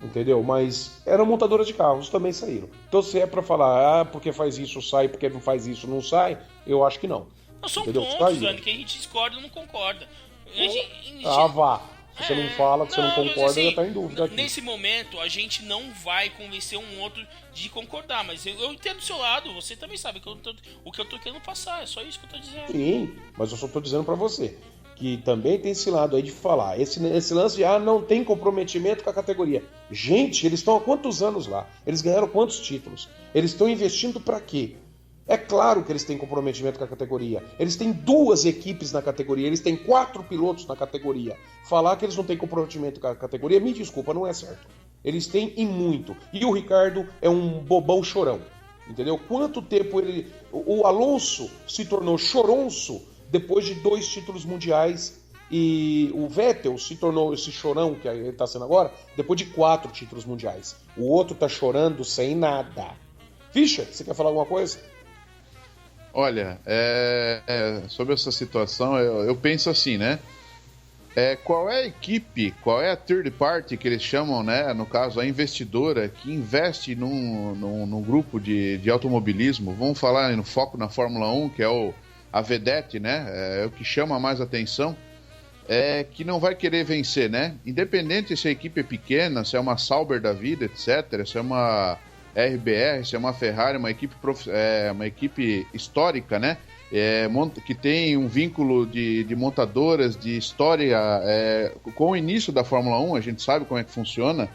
Entendeu? Mas eram montadoras de carros, também saíram. Então se é pra falar, porque faz isso sai, porque não faz isso não sai, eu acho que não. Não são pontos, Dani, que a gente discorda ou não concorda. Vá. Se você não fala, que você não concorda, assim, já tá em dúvida aqui. Nesse momento, a gente não vai convencer um outro de concordar, mas eu entendo do seu lado, você também sabe o que eu tô querendo passar, é só isso que eu tô dizendo. Sim, mas eu só tô dizendo pra você, que também tem esse lado aí de falar, esse lance de, não tem comprometimento com a categoria. Gente, eles estão há quantos anos lá? Eles ganharam quantos títulos? Eles estão investindo pra quê? É claro que eles têm comprometimento com a categoria. Eles têm 2 equipes na categoria, eles têm 4 pilotos na categoria. Falar que eles não têm comprometimento com a categoria, me desculpa, não é certo. Eles têm e muito. E o Ricardo é um bobão chorão. Entendeu? Quanto tempo o Alonso se tornou choronço depois de 2 títulos mundiais e o Vettel se tornou esse chorão que ele está sendo agora depois de 4 títulos mundiais. O outro tá chorando sem nada. Fischer, você quer falar alguma coisa? Olha, sobre essa situação, eu penso assim, né? Qual é a equipe, qual é a third party que eles chamam, né? No caso, a investidora que investe num grupo de automobilismo, vamos falar no foco na Fórmula 1, que é a vedete, né? É o que chama mais atenção, que não vai querer vencer, né? Independente se a equipe é pequena, se é uma Sauber da vida, etc., se é uma RBR, se é uma Ferrari, uma equipe histórica, né? Que tem um vínculo de montadoras, de história com o início da Fórmula 1, a gente sabe como é que funciona.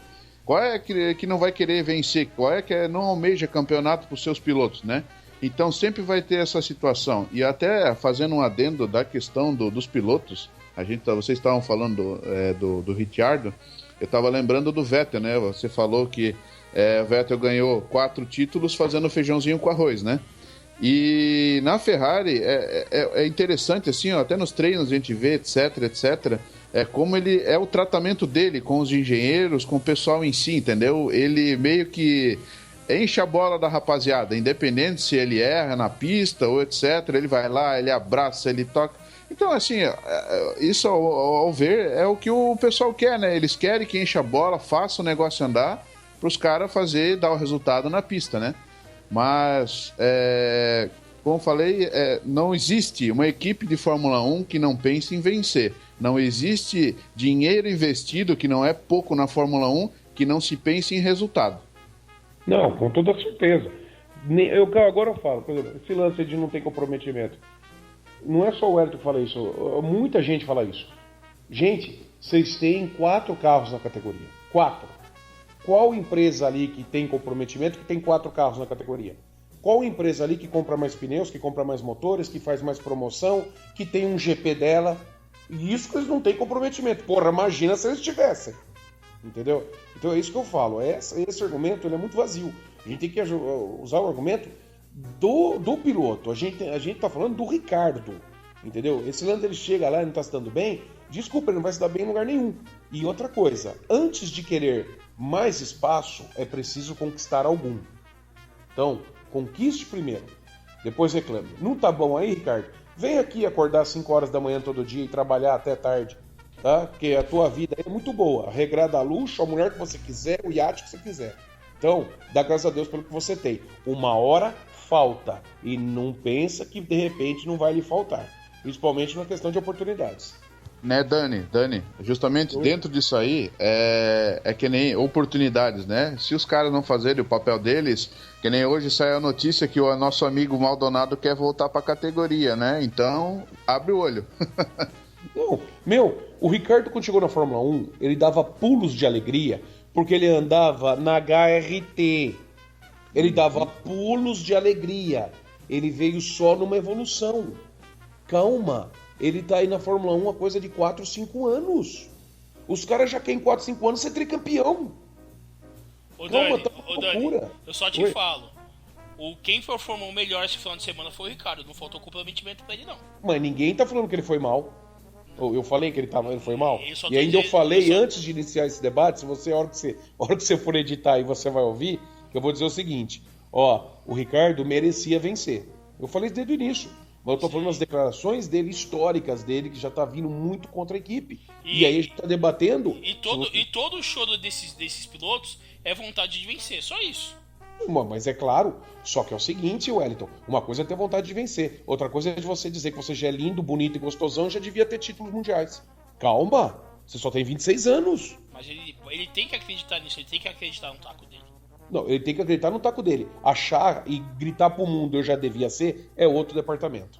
Qual é que não vai querer vencer? Qual é que não almeja campeonato para os seus pilotos, né? Então sempre vai ter essa situação. E até fazendo um adendo da questão dos pilotos, vocês estavam falando do Ricciardo, eu estava lembrando do Vettel, né? Você falou que o Vettel ganhou 4 títulos fazendo feijãozinho com arroz, né? E na Ferrari é interessante, assim, até nos treinos a gente vê, etc, como o tratamento dele com os engenheiros, com o pessoal em si, entendeu? Ele meio que enche a bola da rapaziada, independente se ele erra na pista ou etc, ele vai lá, ele abraça, ele toca. Então, assim, isso ao ver é o que o pessoal quer, né? Eles querem que encha a bola, faça o negócio andar, para os caras dar o resultado na pista, né? Mas, como eu falei, não existe uma equipe de Fórmula 1 que não pense em vencer. Não existe dinheiro investido, que não é pouco na Fórmula 1, que não se pense em resultado. Não, com toda certeza. Agora eu falo, por exemplo, esse lance de não ter comprometimento. Não é só o Hélio que fala isso, muita gente fala isso. Gente, vocês têm 4 carros na categoria. 4. Qual empresa ali que tem comprometimento que tem 4 carros na categoria? Qual empresa ali que compra mais pneus, que compra mais motores, que faz mais promoção, que tem um GP dela? E isso que eles não têm comprometimento. Porra, imagina se eles tivessem. Entendeu? Então é isso que eu falo. Esse argumento ele é muito vazio. A gente tem que usar o argumento do piloto. A gente tá falando do Ricardo. Entendeu? Esse lance ele chega lá e não tá se dando bem. Desculpa, ele não vai se dar bem em lugar nenhum. E outra coisa, antes de querer mais espaço, é preciso conquistar algum. Então, conquiste primeiro. Depois reclame. Não tá bom aí, Ricardo? Vem aqui acordar às 5 horas da manhã todo dia e trabalhar até tarde. Tá? Porque a tua vida é muito boa. A regrada a luxo, a mulher que você quiser, o iate que você quiser. Então, dá graças a Deus pelo que você tem. Uma hora falta. E não pensa que de repente não vai lhe faltar. Principalmente na questão de oportunidades. Né, Dani, justamente dentro disso aí é que nem oportunidades, né? Se os caras não fazerem o papel deles, que nem hoje saiu a notícia que o nosso amigo Maldonado quer voltar pra categoria, né? Então, abre o olho. Não, o Ricardo quando chegou na Fórmula 1, ele dava pulos de alegria porque ele andava na HRT. Ele dava pulos de alegria. Ele veio só numa evolução. Calma. Ele tá aí na Fórmula 1 há coisa de 4, 5 anos. Os caras já querem 4, 5 anos ser tricampeão. Calma, tá uma loucura. Eu só te falo. Quem performou melhor esse final de semana foi o Ricardo. Não faltou comprometimento pra ele, não. Mas ninguém tá falando que ele foi mal. Eu falei que ele foi mal. E ainda eu falei antes de iniciar esse debate, se você, a hora que você for editar e você vai ouvir, que eu vou dizer o seguinte. O Ricardo merecia vencer. Eu falei isso desde o início. Mas eu tô falando as declarações dele, históricas dele, que já tá vindo muito contra a equipe. E aí a gente tá debatendo... E todo o choro desses pilotos é vontade de vencer, só isso. Mas é claro, só que é o seguinte, Wellington, uma coisa é ter vontade de vencer, outra coisa é você dizer que você já é lindo, bonito e gostosão e já devia ter títulos mundiais. Calma, você só tem 26 anos. Mas ele tem que acreditar nisso, ele tem que acreditar no taco dele. Não, ele tem que acreditar no taco dele. Achar e gritar pro mundo eu já devia ser, é outro departamento.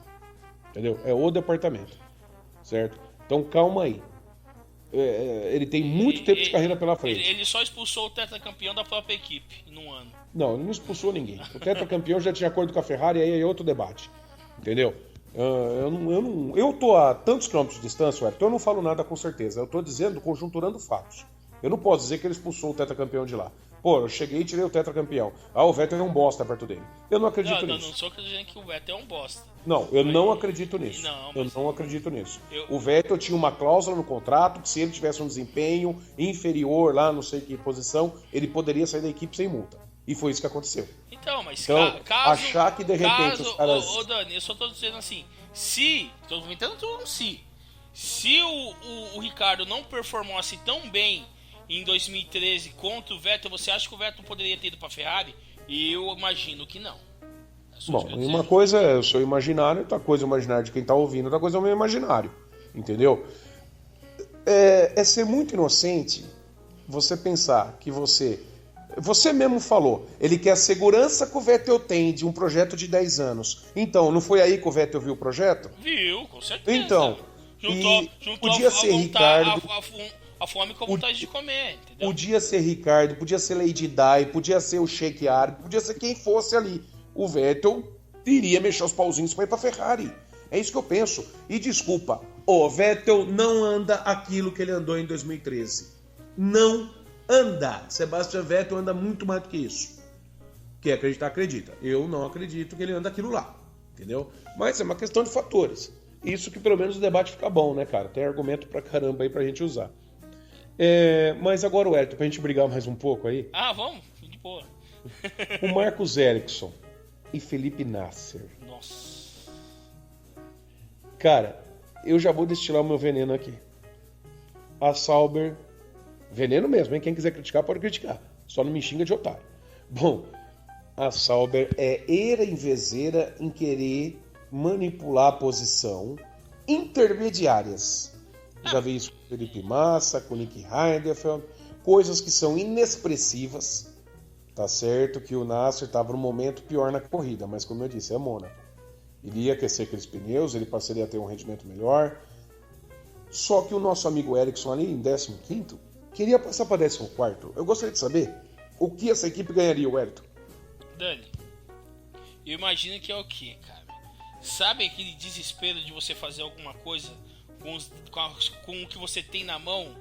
Entendeu? É o departamento. Certo? Então calma aí. Ele tem muito tempo de carreira pela frente. Ele só expulsou o tetracampeão da própria equipe num ano. Não, ele não expulsou ninguém. O tetracampeão já tinha acordo com a Ferrari, aí é outro debate. Entendeu? Eu tô a tantos quilômetros de distância, então eu não falo nada com certeza. Eu tô dizendo, conjunturando fatos. Eu não posso dizer que ele expulsou o tetracampeão de lá. Pô, eu cheguei e tirei o tetracampeão. O Vettel é um bosta perto dele. Eu não acredito nisso. Não sou acreditando que o Vettel é um bosta. Não, eu não acredito nisso. Eu não acredito nisso. O Vettel tinha uma cláusula no contrato que se ele tivesse um desempenho inferior lá, não sei que posição, ele poderia sair da equipe sem multa. E foi isso que aconteceu. Então, mas caso, achar que de repente os caras... Ô Dani, eu só tô dizendo assim, tô comentando tudo um se o Ricardo não performasse tão bem em 2013 contra o Vettel, você acha que o Vettel poderia ter ido pra Ferrari? Eu imagino que não. Bom, uma coisa é o seu imaginário, outra coisa é o imaginário de quem tá ouvindo, outra coisa é o meu imaginário. Entendeu? É ser muito inocente você pensar que Você mesmo falou, ele quer a segurança que o Vettel tem de um projeto de 10 anos. Então, não foi aí que o Vettel viu o projeto? Viu, com certeza. Então, juntou podia ser Ricardo... A fome com a vontade de comer, entendeu? Podia ser Ricardo, podia ser Lady Di, podia ser o Sheik Arab, podia ser quem fosse ali. O Vettel iria mexer os pauzinhos para ir pra Ferrari. É isso que eu penso. E desculpa, o Vettel não anda aquilo que ele andou em 2013. Não anda. Sebastian Vettel anda muito mais do que isso. Quem acreditar, acredita. Eu não acredito que ele anda aquilo lá. Entendeu? Mas é uma questão de fatores. Isso que pelo menos o debate fica bom, né, cara? Tem argumento pra caramba aí pra gente usar. Mas agora o Hélio, pra gente brigar mais um pouco aí. Vamos, de boa. O Marcos Ericsson e Felipe Nasser. Nossa. Cara, eu já vou destilar o meu veneno aqui. A Sauber, veneno mesmo, hein? Quem quiser criticar, pode criticar. Só não me xinga de otário. Bom, a Sauber é era envezeira em querer manipular a posição intermediárias. Já vi isso com o Felipe Massa, com o Nick Heidfeld, coisas que são inexpressivas. Tá certo que o Nasser estava no momento pior na corrida, mas como eu disse, é Mônaco. Ele ia aquecer aqueles pneus, ele passaria a ter um rendimento melhor. Só que o nosso amigo Ericsson ali em 15º queria passar para 14º. Eu gostaria de saber o que essa equipe ganharia, Wellington. Dani, eu imagino que é o que, cara? Sabe aquele desespero de você fazer alguma coisa com o que você tem na mão?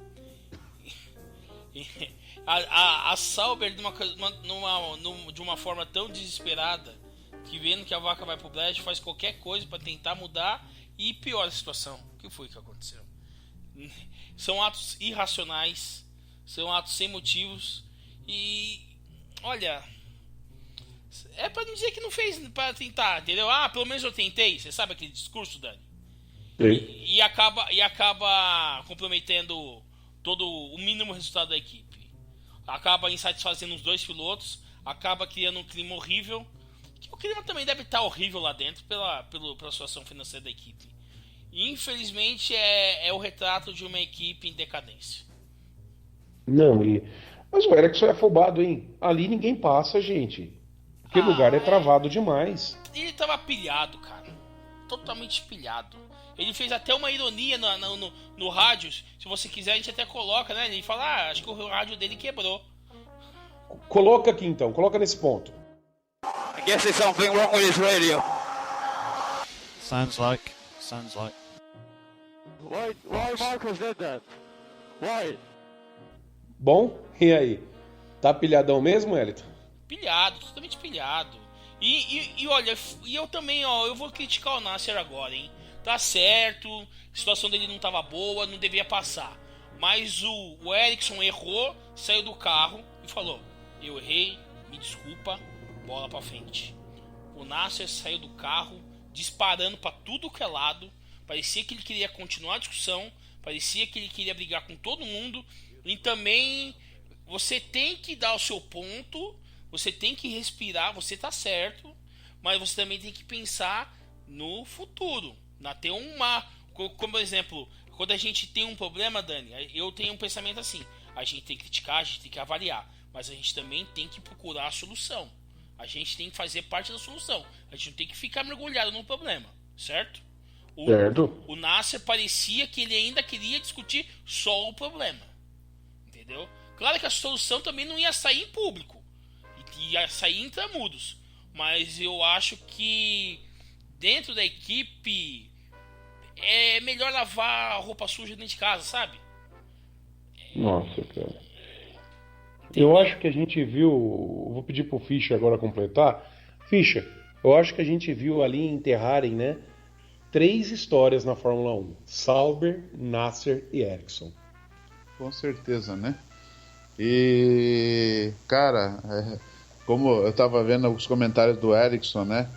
A Sauber de uma forma tão desesperada que vendo que a vaca vai pro brejo faz qualquer coisa para tentar mudar e piora a situação. O que foi que aconteceu? São atos irracionais, são atos sem motivos e olha, é para dizer que não fez para tentar, entendeu? Pelo menos eu tentei. Você sabe aquele discurso, Dani? E acaba comprometendo todo o mínimo resultado da equipe. Acaba insatisfazendo os dois pilotos, acaba criando um clima horrível, que o clima também deve estar horrível lá dentro pela situação financeira da equipe. E, infelizmente é o retrato de uma equipe em decadência. Não, mas o Ericsson é afobado, hein? Ali ninguém passa, gente. Aquele lugar é travado demais. Ele estava pilhado, cara. Totalmente pilhado. Ele fez até uma ironia no rádio. Se você quiser, a gente até coloca, né? Ele fala, acho que o rádio dele quebrou. Coloca aqui então, coloca nesse ponto. I guess there's something wrong with his radio. Sounds like. Why Marcos did that? Why? Bom, e aí? Tá pilhadão mesmo, Elton? Pilhado, totalmente pilhado. E olha, eu também, eu vou criticar o Nasser agora, hein? Tá certo, a situação dele não tava boa, não devia passar. Mas o Ericsson errou, saiu do carro e falou: eu errei, me desculpa, bola pra frente. O Nasser saiu do carro, disparando pra tudo que é lado. Parecia que ele queria continuar a discussão, parecia que ele queria brigar com todo mundo. E também você tem que dar o seu ponto, você tem que respirar, você tá certo, mas você também tem que pensar no futuro. Ter como exemplo, quando a gente tem um problema, Dani, eu tenho um pensamento assim: a gente tem que criticar, a gente tem que avaliar, mas a gente também tem que procurar a solução. A gente tem que fazer parte da solução. A gente não tem que ficar mergulhado no problema, certo? O Nasser parecia que ele ainda queria discutir só o problema, entendeu? Claro que a solução também não ia sair em público, ia sair em tramudos, mas eu acho que dentro da equipe é melhor lavar a roupa suja dentro de casa, sabe? Nossa, cara. Eu acho que a gente viu... Vou pedir pro Fischer agora completar. Fischer, eu acho que a gente viu ali enterrarem, né, 3 histórias na Fórmula 1. Sauber, Nasser e Ericsson. Com certeza, né? E, cara, como eu tava vendo os comentários do Ericsson, né?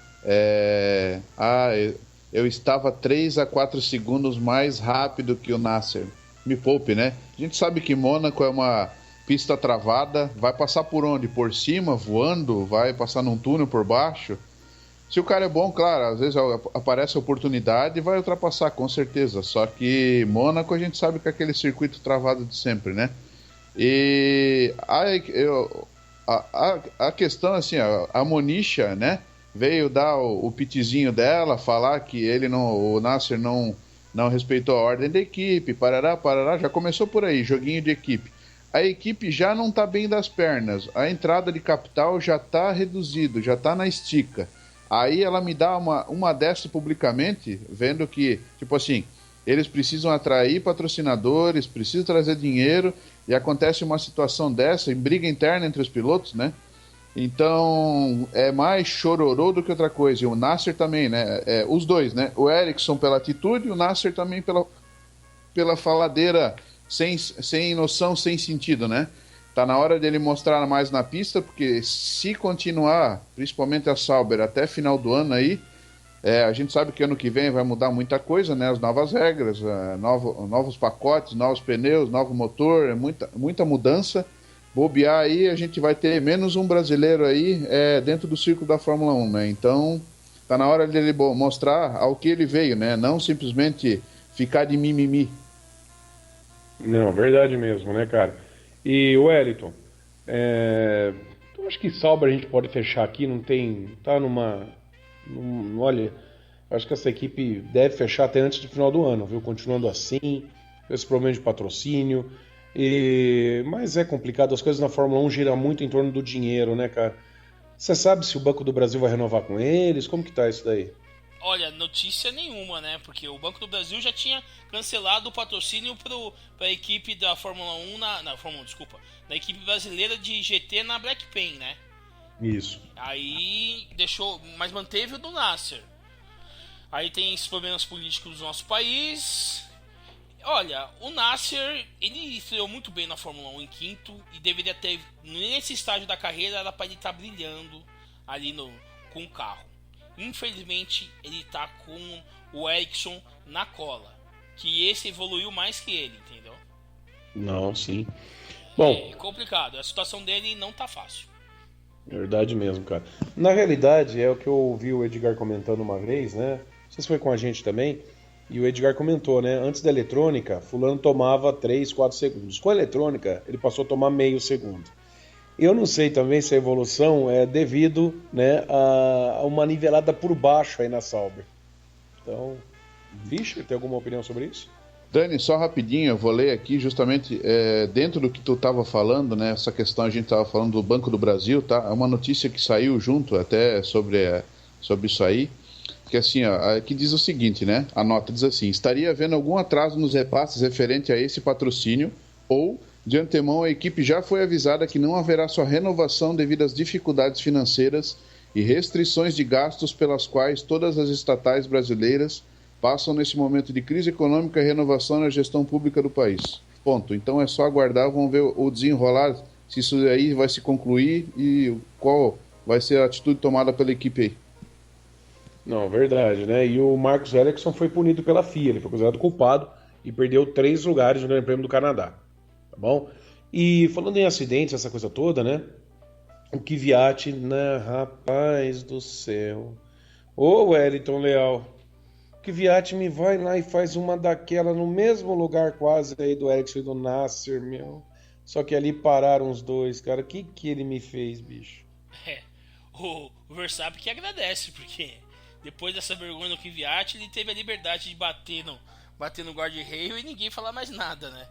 Eu estava 3 a 4 segundos mais rápido que o Nasser. Me poupe, né? A gente sabe que Mônaco é uma pista travada. Vai passar por onde? Por cima, voando? Vai passar num túnel por baixo? Se o cara é bom, claro, às vezes aparece a oportunidade e vai ultrapassar, com certeza. Só que Mônaco a gente sabe que é aquele circuito travado de sempre, né? E a questão, assim, a Monisha, né? Veio dar o pitizinho dela, falar que o Nasser não respeitou a ordem da equipe, parará, já começou por aí, joguinho de equipe. A equipe já não tá bem das pernas, a entrada de capital já tá reduzido, já tá na estica. Aí ela me dá uma dessa publicamente, vendo que, tipo assim, eles precisam atrair patrocinadores, precisam trazer dinheiro, e acontece uma situação dessa, em briga interna entre os pilotos, né? Então, é mais chororô do que outra coisa. E o Nasser também, né? Os dois, né? O Ericsson pela atitude e o Nasser também pela faladeira sem noção, sem sentido, né? Tá na hora dele mostrar mais na pista, porque se continuar, principalmente a Sauber, até final do ano aí, A gente sabe que ano que vem vai mudar muita coisa, né? As novas regras, novos pacotes, novos pneus, novo motor, muita mudança. Bobear aí, a gente vai ter menos um brasileiro aí dentro do círculo da Fórmula 1, né? Então, tá na hora dele mostrar ao que ele veio, né? Não simplesmente ficar de mimimi. Não, verdade mesmo, né, cara? E o Wellington, eu acho que Sauber a gente pode fechar aqui, não tem. Tá olha, acho que essa equipe deve fechar até antes do final do ano, viu? Continuando assim, esse problema de patrocínio. Mas é complicado, as coisas na Fórmula 1 giram muito em torno do dinheiro, né, cara? Você sabe se o Banco do Brasil vai renovar com eles? Como que tá isso daí? Olha, notícia nenhuma, né? Porque o Banco do Brasil já tinha cancelado o patrocínio para a equipe da Fórmula 1 da equipe brasileira de GT na Blackpen, né? Isso. Aí deixou, mas manteve o do Nasser. Aí tem esses problemas políticos do nosso país. Olha, o Nasser, ele estreou muito bem na Fórmula 1 em quinto e deveria ter, nesse estágio da carreira, era para ele estar brilhando ali com o carro. Infelizmente, ele tá com o Ericsson na cola. Que esse evoluiu mais que ele, entendeu? Não, sim. Bom, É complicado. A situação dele não tá fácil. verdade mesmo, cara. Na realidade, é o que eu ouvi o Edgar comentando uma vez, né? Não sei se foi com a gente também. E o Edgar comentou, né? Antes da eletrônica, fulano tomava 3, 4 segundos. Com a eletrônica, ele passou a tomar meio segundo. Eu não sei também se a evolução é devido, né, a uma nivelada por baixo aí na Sauber. Então, Fischer, tem alguma opinião sobre isso? Dani, só rapidinho, eu vou ler aqui justamente dentro do que tu estava falando, né? Essa questão a gente estava falando do Banco do Brasil, tá? É uma notícia que saiu junto até sobre isso aí, que assim, ó, que diz o seguinte, né? A nota diz assim: estaria havendo algum atraso nos repasses referente a esse patrocínio ou de antemão, a equipe já foi avisada que não haverá sua renovação devido às dificuldades financeiras e restrições de gastos pelas quais todas as estatais brasileiras passam nesse momento de crise econômica e renovação na gestão pública do país. Ponto. Então é só aguardar, vamos ver o desenrolar, se isso aí vai se concluir e qual vai ser a atitude tomada pela equipe aí. Não, verdade, né? E o Marcos Ericsson foi punido pela FIA, ele foi considerado culpado e perdeu 3 lugares no Grande Prêmio do Canadá. Tá bom? E falando em acidentes, essa coisa toda, né? O Kvyat, né? Rapaz do céu. Ô, Wellington Leal. O Kvyat me vai lá e faz uma daquela no mesmo lugar quase aí do Ericsson e do Nasser, meu. Só que ali pararam os dois, cara. O que ele me fez, bicho? O Verstappen que agradece, porque depois dessa vergonha no Kvyat, ele teve a liberdade de bater no guarda-reio e ninguém falar mais nada, né?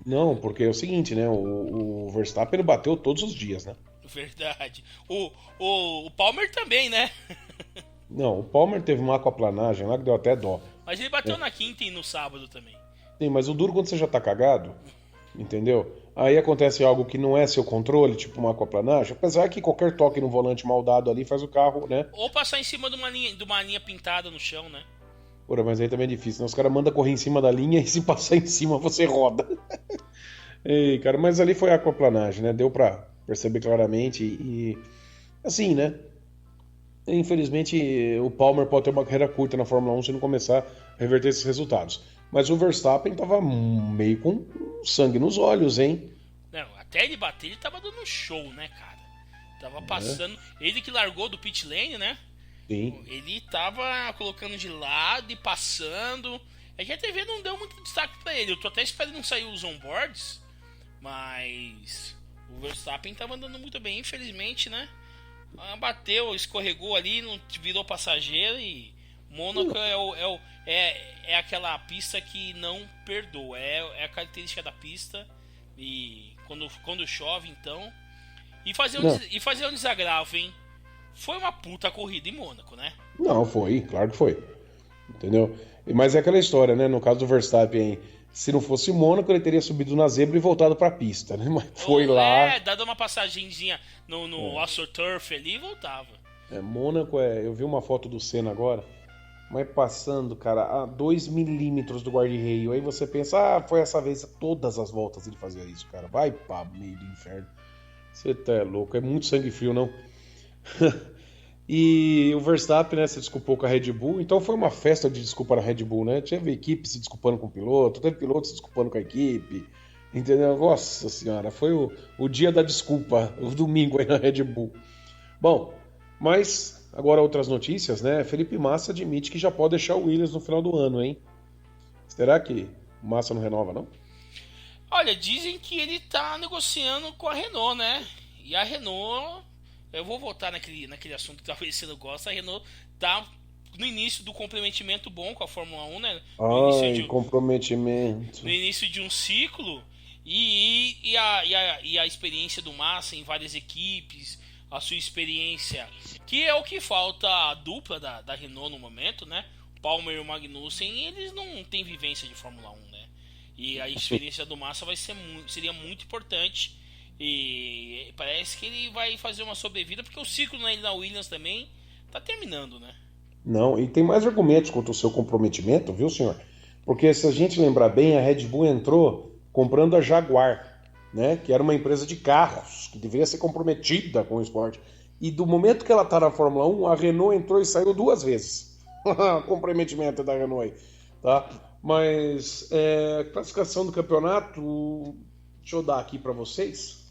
Não, porque é o seguinte, né? O Verstappen ele bateu todos os dias, né? Verdade. O Palmer também, né? Não, o Palmer teve uma aquaplanagem lá que deu até dó. Mas ele bateu na quinta e no sábado também. Sim, mas o duro quando você já tá cagado, entendeu? Aí acontece algo que não é seu controle, tipo uma aquaplanagem, apesar que qualquer toque no volante mal dado ali faz o carro, né? Ou passar em cima de uma linha pintada no chão, né? Porra, mas aí também é difícil, né? Os caras mandam correr em cima da linha e se passar em cima você roda. Ei, cara, mas ali foi aquaplanagem, né? Deu pra perceber claramente e assim, né? Infelizmente o Palmer pode ter uma carreira curta na Fórmula 1 se não começar a reverter esses resultados. Mas o Verstappen tava meio com sangue nos olhos, hein? Não, até ele bater, ele tava dando show, né, cara? Tava passando. Ele que largou do pit lane, né? Sim. Ele tava colocando de lado e passando. A GTV não deu muito destaque pra ele. Eu tô até esperando não sair os onboards. Mas o Verstappen tava andando muito bem, infelizmente, né? Bateu, escorregou ali, não virou passageiro e Mônaco é aquela pista que não perdoa. É a característica da pista. E quando chove, então. E fazer um desagravo, hein? Foi uma puta corrida em Mônaco, né? Não, foi, claro que foi. Entendeu? Mas é aquela história, né? No caso do Verstappen, se não fosse Mônaco, ele teria subido na zebra e voltado pra pista, né? Mas foi lá. Dado uma passagenzinha no AstroTurf ali e voltava. Mônaco eu vi uma foto do Senna agora, mas passando, cara, a 2 milímetros do guarda-reio. Aí você pensa, foi essa vez, todas as voltas ele fazia isso, cara. Vai pra meio do inferno. Você tá louco, é muito sangue frio, não? E o Verstappen, né, se desculpou com a Red Bull, então foi uma festa de desculpa na Red Bull, né? Teve equipe se desculpando com o piloto, teve piloto se desculpando com a equipe, entendeu? Nossa senhora, foi o dia da desculpa, o domingo aí na Red Bull. Bom, mas agora outras notícias, né? Felipe Massa admite que já pode deixar o Williams no final do ano, hein? Será que o Massa não renova, não? Olha, dizem que ele tá negociando com a Renault, né? E a Renault, eu vou voltar naquele assunto que talvez você não gosta, a Renault tá no início do comprometimento bom com a Fórmula 1, né? Comprometimento. No início de um ciclo, e a experiência do Massa em várias equipes, a sua experiência, que é o que falta a dupla da Renault no momento, né? Palmer e o Magnussen, eles não têm vivência de Fórmula 1, né? E a experiência do Massa seria muito importante. E parece que ele vai fazer uma sobrevida, porque o ciclo na Williams também tá terminando, né? Não, e tem mais argumentos contra o seu comprometimento, viu, senhor? Porque se a gente lembrar bem, a Red Bull entrou comprando a Jaguar, né? Que era uma empresa de carros, que deveria ser comprometida com o esporte. E do momento que ela tá na Fórmula 1, a Renault entrou e saiu 2 vezes. Comprometimento da Renault aí, tá? Mas classificação do campeonato, deixa eu dar aqui para vocês,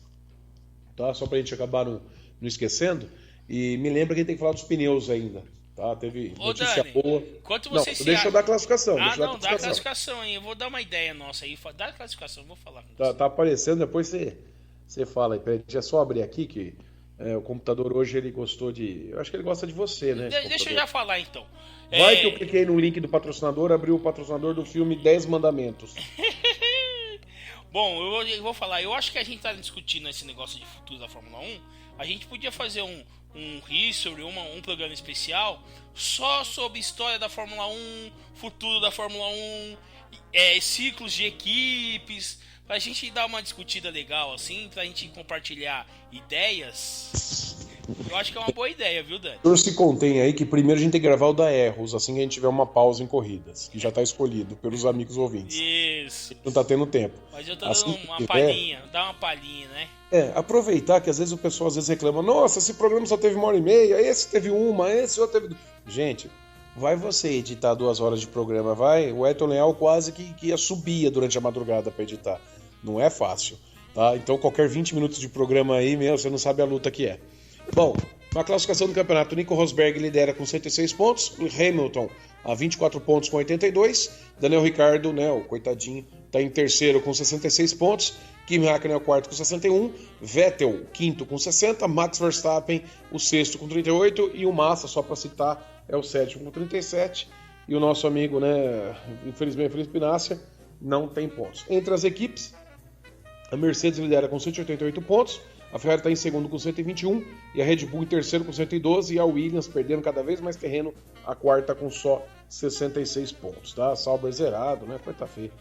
tá? Só pra gente acabar não esquecendo. E me lembra que a gente tem que falar dos pneus ainda, tá? Teve notícia Dani, boa. Enquanto Não, você deixa eu dar a classificação. dá a classificação aí. Eu vou dar uma ideia nossa aí. Dá a classificação, eu vou falar com você. Tá aparecendo, depois você fala aí. Peraí, deixa eu só abrir aqui que o computador hoje ele gostou de... Eu acho que ele gosta de você, né? Deixa eu já falar então. Vai que eu cliquei no link do patrocinador, abriu o patrocinador do filme 10 Mandamentos. Bom, eu vou falar. Eu acho que a gente tá discutindo esse negócio de futuro da Fórmula 1. A gente podia fazer um history, um programa especial só sobre história da Fórmula 1, futuro da Fórmula 1, ciclos de equipes, pra gente dar uma discutida legal assim, pra gente compartilhar ideias. Eu acho que é uma boa ideia, viu, Dani? O senhor se contém aí que primeiro a gente tem que gravar o da Erros, assim que a gente tiver uma pausa em corridas, que já tá escolhido pelos amigos ouvintes. Isso. Não tá tendo tempo. Mas eu tô assim dando uma palhinha, dá uma palhinha, né? Aproveitar que às vezes o pessoal reclama, nossa, esse programa só teve 1h30, esse teve uma, esse outro teve... Gente, vai você editar 2 horas de programa, vai? O Ayrton Leal quase que ia subir durante a madrugada pra editar. Não é fácil, tá? Então qualquer 20 minutos de programa aí, meu, você não sabe a luta que é. Bom, na classificação do campeonato, Nico Rosberg lidera com 106 pontos, Hamilton a 24 pontos com 82, Daniel Ricciardo, né, o coitadinho, está em terceiro com 66 pontos, Kimi Raikkonen é o quarto com 61, Vettel, quinto com 60, Max Verstappen, o sexto com 38, e o Massa, só para citar, é o sétimo com 37, e o nosso amigo, né, infelizmente, Felipe Pinácia, não tem pontos. Entre as equipes, a Mercedes lidera com 188 pontos, a Ferrari está em segundo com 121 e a Red Bull em terceiro com 112 e a Williams perdendo cada vez mais terreno, a quarta com só 66 pontos, tá? Sauber zerado, né? Coisa feia.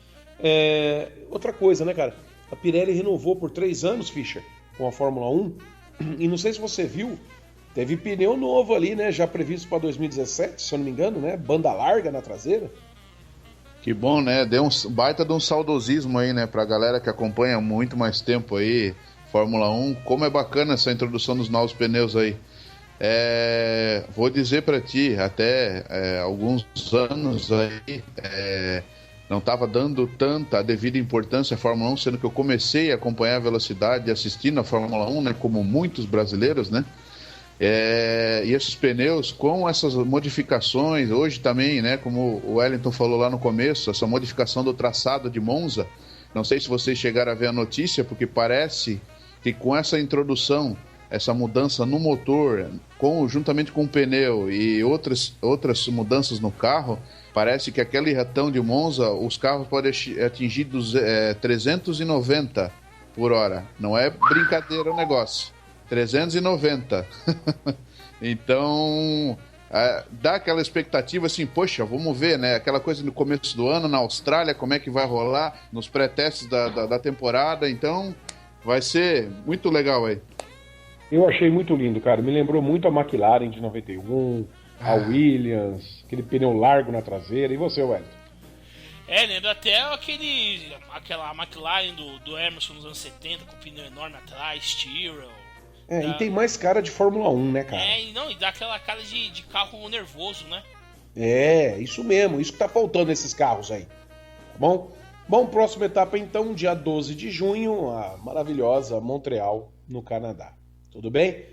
Outra coisa, né, cara? A Pirelli renovou por 3 anos, Fischer, com a Fórmula 1 e não sei se você viu, teve pneu novo ali, né? Já previsto para 2017, se eu não me engano, né? Banda larga na traseira. Que bom, né? Deu um baita de um saudosismo aí, né? Pra galera que acompanha muito mais tempo aí Fórmula 1, como é bacana essa introdução dos novos pneus aí. Vou dizer para ti, até alguns anos aí, não estava dando tanta devida importância à Fórmula 1, sendo que eu comecei a acompanhar a velocidade assistindo a Fórmula 1, né, como muitos brasileiros, né? E esses pneus, com essas modificações, hoje também, né, como o Wellington falou lá no começo, essa modificação do traçado de Monza, não sei se vocês chegaram a ver a notícia, porque parece que com essa introdução, essa mudança no motor, juntamente com o pneu e outras mudanças no carro, parece que aquele retão de Monza, os carros podem atingir 390 por hora. Não é brincadeira o negócio. 390. Então, dá aquela expectativa assim, poxa, vamos ver, né? Aquela coisa no começo do ano, na Austrália, como é que vai rolar nos pré-testes da temporada. Então, vai ser muito legal aí. Eu achei muito lindo, cara. Me lembrou muito a McLaren de 91, a Williams, aquele pneu largo na traseira. E você, Wellington? Lembra até aquela McLaren do Emerson nos anos 70, com o pneu enorme atrás, Tyrrell. E tem mais cara de Fórmula 1, né, cara? E dá aquela cara de carro nervoso, né? Isso mesmo, isso que tá faltando nesses carros aí. Tá bom? Bom, próxima etapa então, dia 12 de junho, a maravilhosa Montreal, no Canadá. Tudo bem?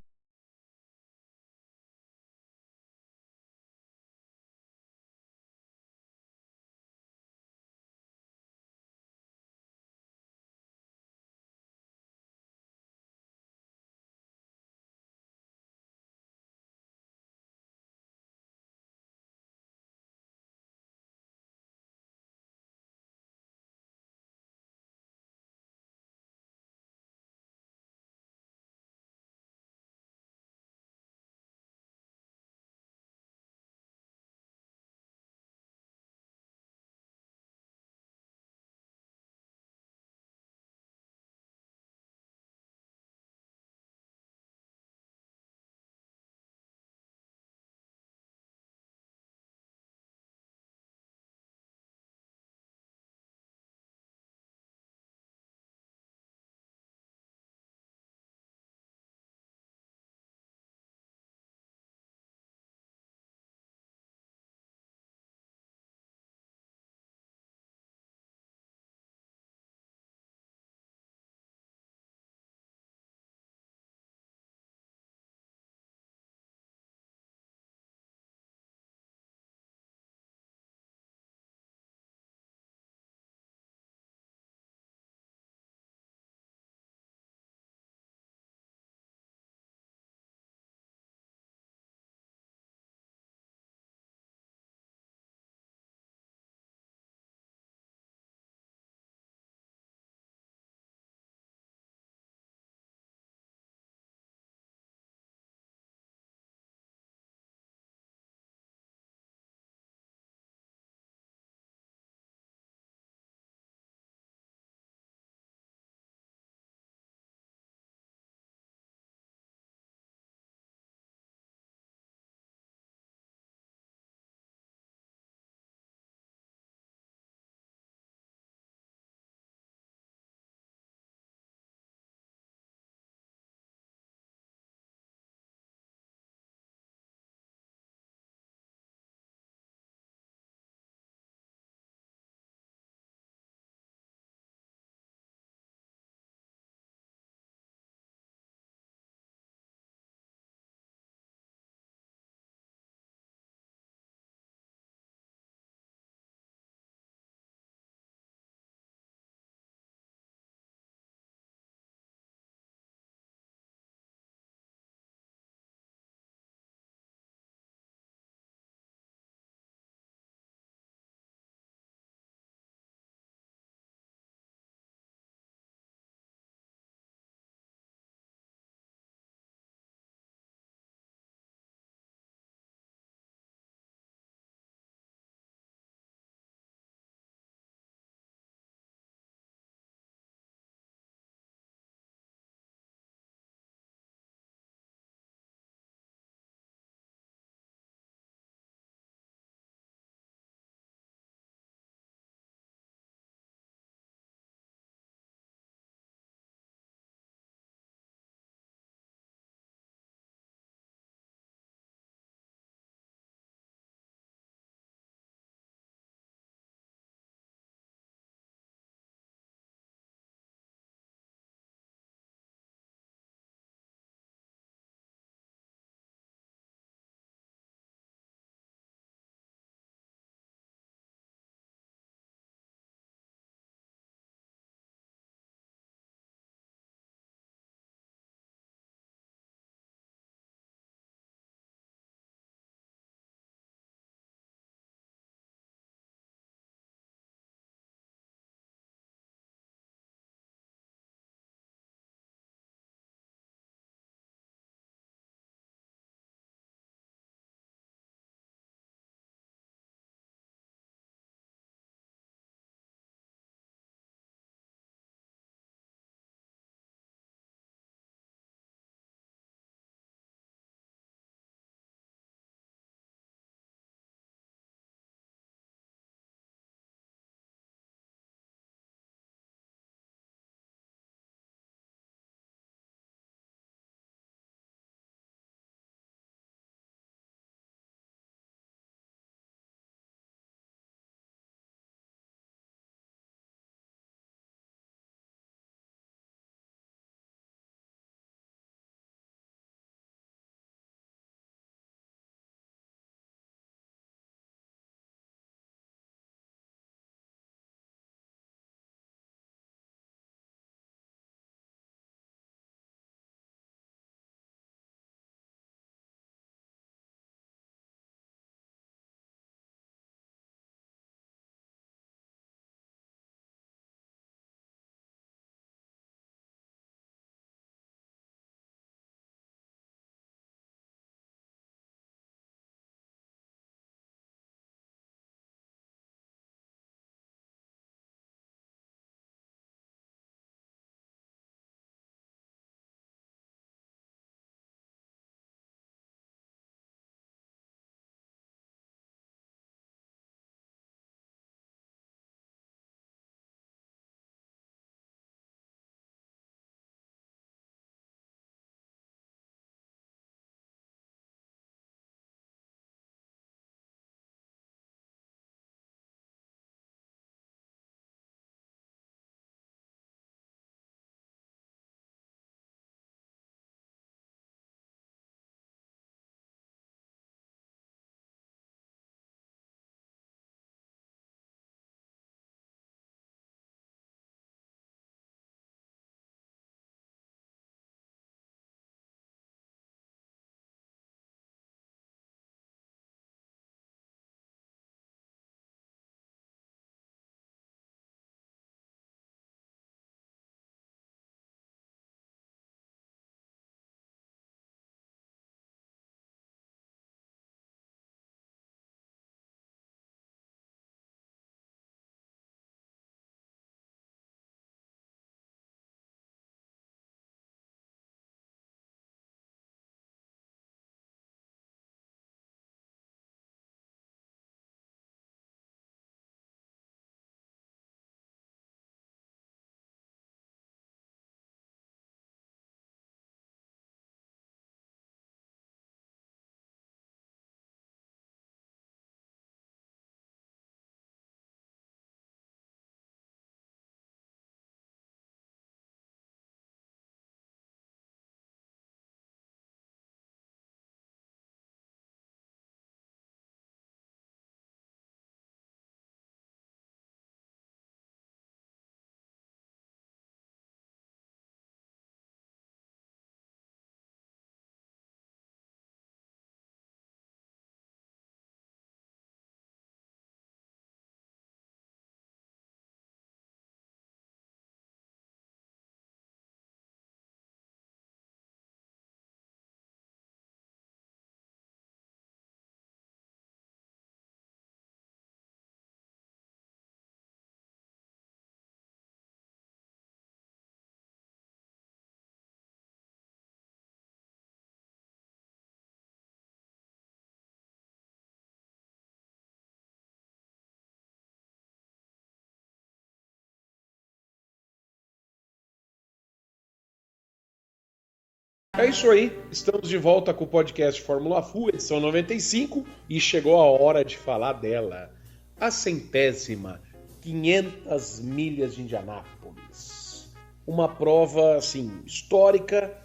É isso aí, estamos de volta com o podcast Fórmula Full, edição 95, e chegou a hora de falar dela. A 100ª 500 milhas de Indianápolis. Uma prova, assim, histórica,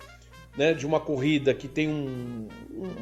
né, de uma corrida que tem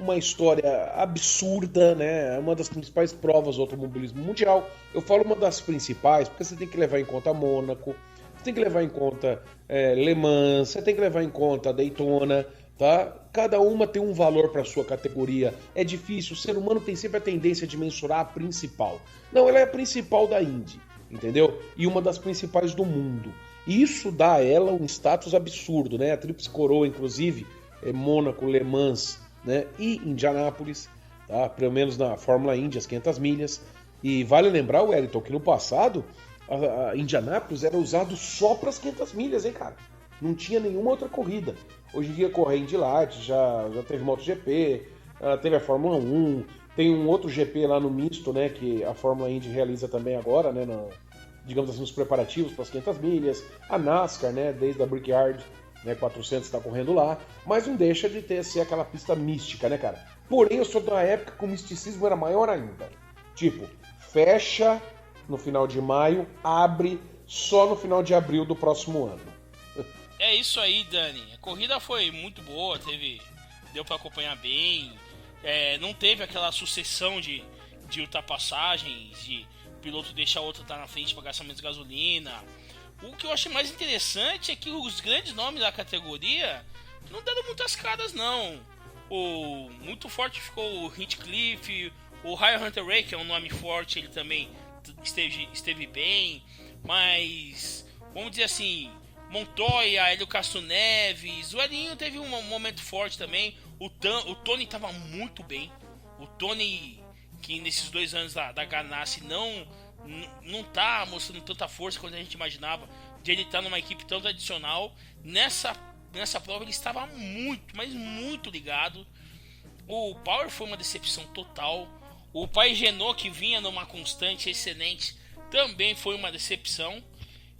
uma história absurda, né, é uma das principais provas do automobilismo mundial. Eu falo uma das principais porque você tem que levar em conta Mônaco, você tem que levar em conta Le Mans, você tem que levar em conta Daytona, tá? Cada uma tem um valor para sua categoria. É difícil, o ser humano tem sempre a tendência de mensurar a principal. Não, ela é a principal da Indy, entendeu? E uma das principais do mundo. Isso dá a ela um status absurdo, né? A tríplice coroa, inclusive, Mônaco, Le Mans, né? E Indianápolis, tá? Pelo menos na Fórmula Indy, as 500 milhas. E vale lembrar, Wellington, que no passado a Indianápolis era usado só para as 500 milhas, hein, cara? Não tinha nenhuma outra corrida. Hoje em dia corre a Indy Light, já teve MotoGP, teve a Fórmula 1, tem um outro GP lá no misto, né, que a Fórmula Indy realiza também agora, né, digamos assim, nos preparativos para as 500 milhas, a NASCAR, né, desde a Brickyard, né, 400 está correndo lá, mas não deixa de ser aquela pista mística, né, cara? Porém, eu sou de uma época que o misticismo era maior ainda. Tipo, fecha no final de maio, abre só no final de abril do próximo ano. É isso aí, Dani. A corrida foi muito boa, deu para acompanhar bem. Não teve aquela sucessão de ultrapassagens, de piloto deixar outro estar na frente para gastar menos gasolina. O que eu achei mais interessante é que os grandes nomes da categoria não deram muitas caras, não. Muito forte ficou o Hinchcliffe, o Ryan Hunter-Reay, que é um nome forte, ele também esteve bem, mas vamos dizer assim, Montoya, Hélio Castro Neves, o Elinho teve um momento forte também, o Tony estava muito bem, o Tony, que nesses 2 anos da Ganassi não tá mostrando tanta força quanto a gente imaginava, de ele estar numa equipe tão tradicional. Nessa prova ele estava muito, mas muito ligado. O Power foi uma decepção total. O Pagenaud, que vinha numa constante excelente, também foi uma decepção.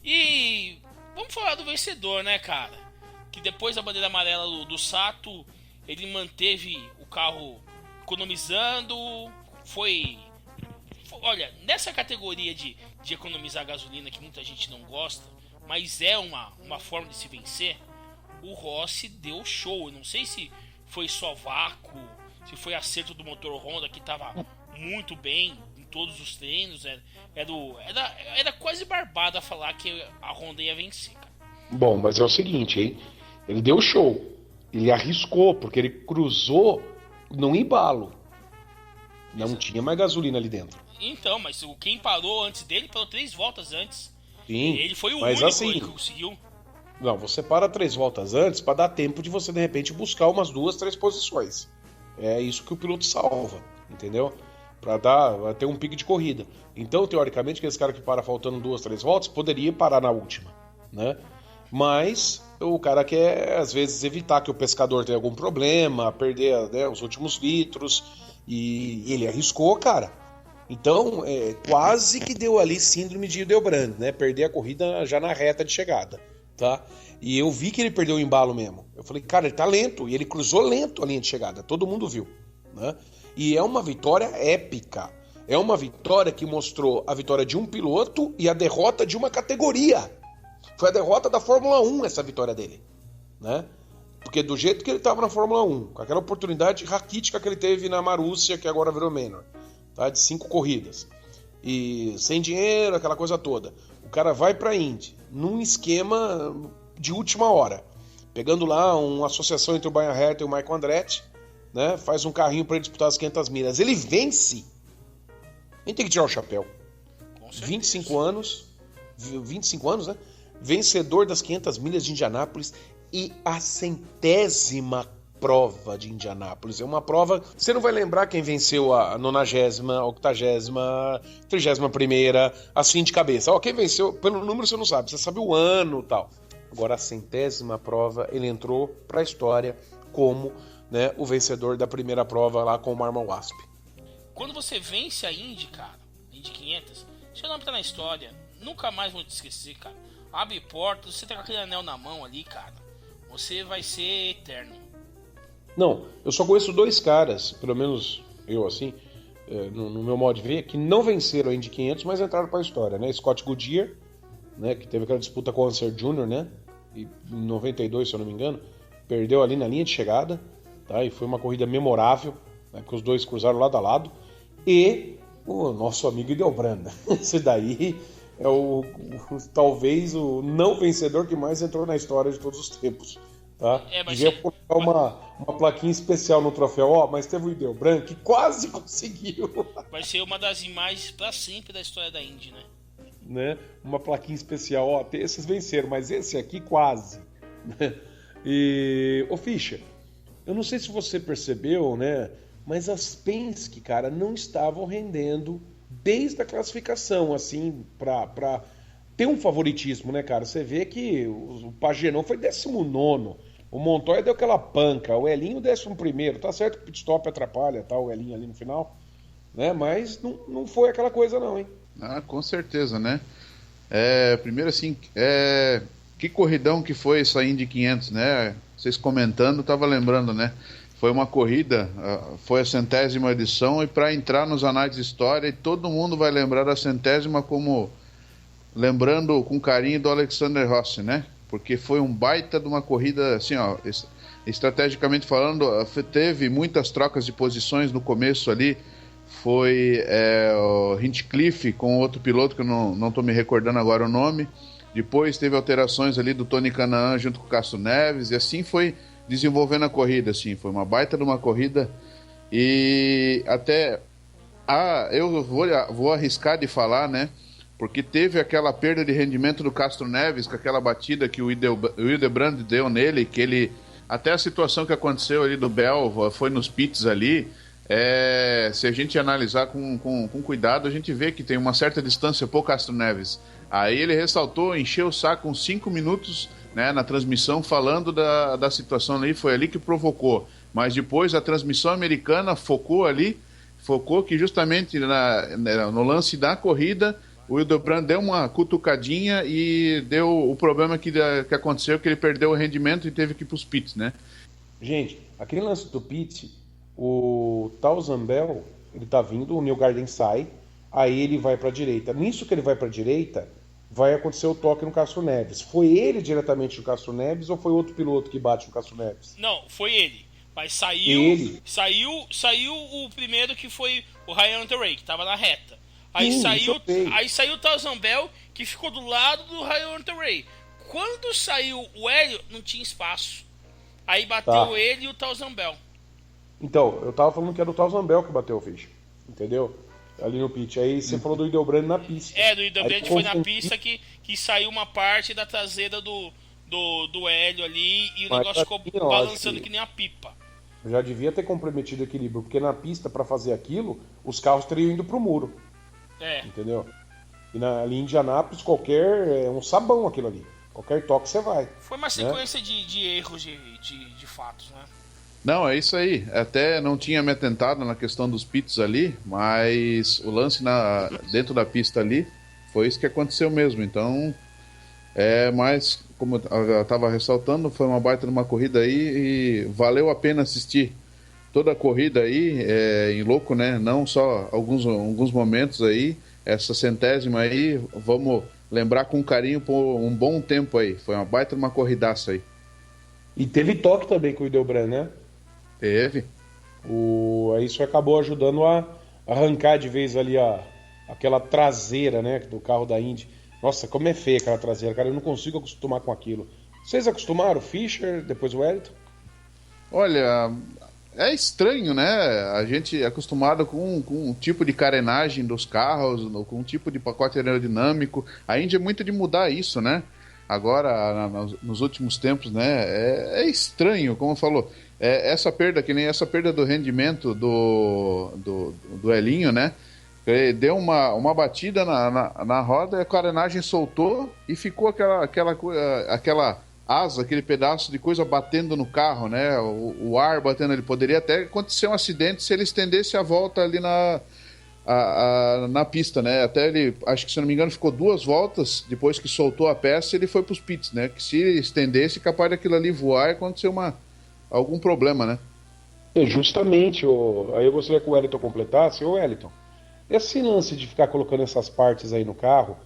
E vamos falar do vencedor, né, cara? Que depois da bandeira amarela do Sato, ele manteve o carro economizando. Olha, nessa categoria de economizar gasolina, que muita gente não gosta, mas é uma forma de se vencer, o Rossi deu show. Eu não sei se foi só vácuo, se foi acerto do motor Honda, que estava muito bem em todos os treinos. Era quase barbado a falar que a Honda ia vencer, cara. Bom, mas é o seguinte, hein? Ele deu show. Ele arriscou, porque ele cruzou num embalo. Não tinha mais gasolina ali dentro. Então, mas quem parou antes dele parou 3 voltas antes. Sim, ele foi o mas único assim, que conseguiu. Não, você para 3 voltas antes para dar tempo de você, de repente, buscar umas 2, 3 posições. É isso que o piloto salva, entendeu? Para ter um pique de corrida. Então, teoricamente, aquele cara que para faltando 2, 3 voltas poderia parar na última, né? Mas o cara quer, às vezes, evitar que o pescador tenha algum problema, perder, né, os últimos litros, e ele arriscou, cara. Então, quase que deu ali síndrome de Hildebrand, né? Perder a corrida já na reta de chegada, tá? E eu vi que ele perdeu o embalo mesmo. Eu falei, cara, ele tá lento. E ele cruzou lento a linha de chegada. Todo mundo viu, né? E é uma vitória épica. É uma vitória que mostrou a vitória de um piloto e a derrota de uma categoria. Foi a derrota da Fórmula 1 essa vitória dele, né? Porque do jeito que ele estava na Fórmula 1, com aquela oportunidade raquítica que ele teve na Marussia, que agora virou Manor, tá? De 5 corridas. E sem dinheiro, aquela coisa toda. O cara vai para a Indy, num esquema de última hora, pegando lá uma associação entre o Brian Herta e o Michael Andretti, né? Faz um carrinho para ele disputar as 500 milhas. Ele vence. A gente tem que tirar o chapéu. 25 anos, né? Vencedor das 500 milhas de Indianápolis e a 100ª prova de Indianápolis. É uma prova... Você não vai lembrar quem venceu a 90ª, a 80ª, 31ª, assim de cabeça. Quem venceu, pelo número você não sabe, você sabe o ano e tal. Agora a 100ª prova, ele entrou para a história como, né, o vencedor da primeira prova lá com o Marmon Wasp. Quando você vence a Indy, cara, Indy 500, seu nome tá na história. Nunca mais vou te esquecer, cara. Abre portas, você tá com aquele anel na mão ali, cara. Você vai ser eterno. Não, eu só conheço 2 caras, pelo menos eu assim, no meu modo de ver, que não venceram a Indy 500, mas entraram para a história, né? Scott Goodyear, né, que teve aquela disputa com o Unser Jr., né? E em 92, se eu não me engano, perdeu ali na linha de chegada, tá? E foi uma corrida memorável, né, porque os dois cruzaram lado a lado. E o nosso amigo Hildebrand. Esse daí é talvez o não vencedor que mais entrou na história de todos os tempos. Tá? Devia colocar uma plaquinha especial no troféu, mas teve o Hildebrand que quase conseguiu. Vai ser uma das imagens para sempre da história da Indy, né? Uma plaquinha especial, esses venceram, mas esse aqui quase. E, Fischer, eu não sei se você percebeu, né? Mas as Penske, cara, não estavam rendendo desde a classificação, assim, pra ter um favoritismo, né, cara? Você vê que o Pagenon foi 19º, o Montoya deu aquela panca, o Elinho 11º, tá certo que o pit stop atrapalha, tá, o Elinho ali no final, né? Mas não foi aquela coisa não, hein? Ah, com certeza, né? Primeiro assim, que corridão que foi essa Indy 500, né? Vocês comentando, tava lembrando, né? Foi uma corrida, foi a 100ª edição, e para entrar nos anais de história, e todo mundo vai lembrar da 100ª como lembrando com carinho do Alexander Rossi, né? Porque foi um baita de uma corrida, assim, ó, estrategicamente falando, teve muitas trocas de posições no começo ali. Foi o Hinchcliffe com outro piloto que eu não estou me recordando agora o nome. Depois teve alterações ali do Tony Kanaan junto com o Castro Neves, e assim foi desenvolvendo a corrida, assim, foi uma baita de uma corrida. E até eu vou arriscar de falar, né, porque teve aquela perda de rendimento do Castro Neves com aquela batida que o Hildebrand deu nele, que ele, até a situação que aconteceu ali do Bell foi nos pits ali. Se a gente analisar com cuidado, a gente vê que tem uma certa distância pro Castro Neves. Aí ele ressaltou, encheu o saco uns 5 minutos, né, na transmissão, falando da situação ali, foi ali que provocou. Mas depois a transmissão americana focou que justamente no lance da corrida, o Hildebrand deu uma cutucadinha e deu o problema que aconteceu, que ele perdeu o rendimento e teve que ir pros pits, né? Gente, aquele lance do pit, o Townsend Bell, ele tá vindo, o Newgarden sai, aí ele vai para a direita. Nisso que ele vai para a direita, vai acontecer o toque no Castro Neves. Foi ele diretamente no Castro Neves ou foi outro piloto que bate no Castro Neves? Não, foi ele. Mas saiu o primeiro, que foi o Ryan Hunter-Reay, que tava na reta. Aí saiu o Townsend Bell, que ficou do lado do Ryan Hunter-Reay. Quando saiu o Hélio, não tinha espaço. Aí bateu ele e o Townsend Bell. Então, eu tava falando que era o Townsend Bell que bateu o Fish, entendeu? Ali no pit. Aí você falou do Hildebrand na pista. Do Hildebrand foi na pista que saiu uma parte da traseira do Hélio ali, e o negócio ficou balançando que nem a pipa. Já devia ter comprometido o equilíbrio, porque na pista, para fazer aquilo, os carros teriam ido pro muro. Entendeu? E ali em Indianápolis, um sabão aquilo ali. Qualquer toque você vai. Foi uma sequência de erros de fatos, né? Não, é isso aí. Até não tinha me atentado na questão dos pits ali, mas o lance dentro da pista ali foi isso que aconteceu mesmo. Então, mas como eu estava ressaltando, foi uma baita numa corrida aí e valeu a pena assistir toda a corrida aí, em louco, né? Não só alguns momentos aí, essa 100ª aí, vamos lembrar com carinho por um bom tempo aí. Foi uma baita numa corridaça aí. E teve toque também com o Hildebrand, né? Teve. Isso acabou ajudando a arrancar de vez ali aquela traseira, né, do carro da Indy. Nossa, como é feia aquela traseira, cara. Eu não consigo acostumar com aquilo. Vocês acostumaram? O Fischer, depois o Wellington? Olha, é estranho, né? A gente é acostumado com um tipo de carenagem dos carros, com um tipo de pacote aerodinâmico. A Indy é muito de mudar isso, né? Agora, nos últimos tempos, né? É estranho, como falou. Essa perda, que nem essa perda do rendimento do Elinho, né? Deu uma batida na roda, a carenagem soltou e ficou aquela asa, aquele pedaço de coisa batendo no carro, né? O ar batendo ali. Poderia até acontecer um acidente se ele estendesse a volta ali na pista, né? Até ele, acho que se não me engano, ficou 2 voltas depois que soltou a peça, ele foi para os pits, né? Que se estendesse, capaz daquilo ali voar e acontecer algum problema, né? Justamente, aí eu gostaria que o Wellington completasse. Ô Wellington, esse lance de ficar colocando essas partes aí no carro,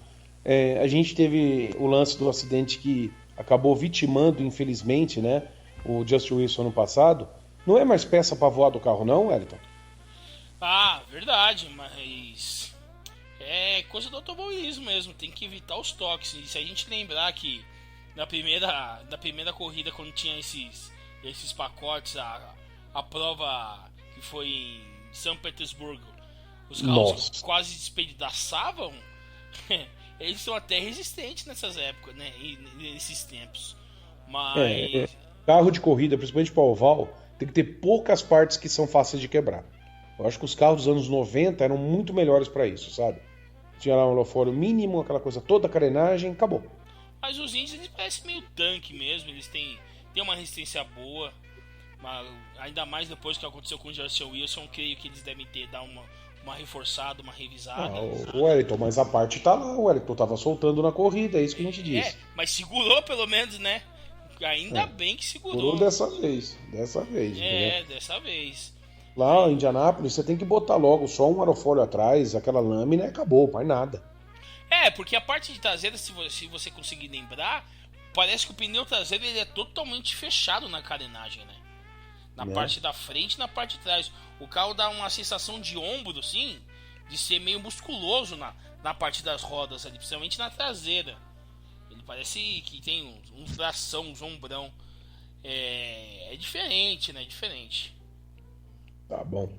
a gente teve o lance do acidente que acabou vitimando, infelizmente, né, o Justin Wilson no passado. Não é mais peça para voar do carro não, Wellington? Ah, verdade, mas é coisa do automobilismo mesmo, tem que evitar os toques. E se a gente lembrar que na primeira corrida, quando tinha esses pacotes, a prova que foi em São Petersburgo, os carros Nossa. quase despedaçavam. Eles são até resistentes nessas épocas, né? E nesses tempos. Mas Carro de corrida, principalmente para oval, tem que ter poucas partes que são fáceis de quebrar. Eu acho que os carros dos anos 90 eram muito melhores para isso, sabe? Tinha lá um aerofólio mínimo, aquela coisa toda, carenagem, acabou. Mas os índios, eles parecem meio tanque mesmo, eles têm uma resistência boa, mas ainda mais depois que aconteceu com o Justin Wilson, creio que eles devem ter dado uma reforçada, uma revisada. O Wellington, mas a parte tá lá, o Wellington tava soltando na corrida, é isso que a gente disse. Mas segurou pelo menos, né? Ainda bem que segurou. Dessa vez. Dessa vez. Lá em Indianápolis, você tem que botar logo só um aerofólio atrás, aquela lâmina e acabou, mais nada. Porque a parte de traseira, se você conseguir lembrar, parece que o pneu traseiro ele é totalmente fechado na carenagem, né? Na parte da frente e na parte de trás. O carro dá uma sensação de ombro, assim, de ser meio musculoso na parte das rodas ali, principalmente na traseira. Ele parece que tem um tração, um ombrão. É diferente, né? Diferente. Tá bom.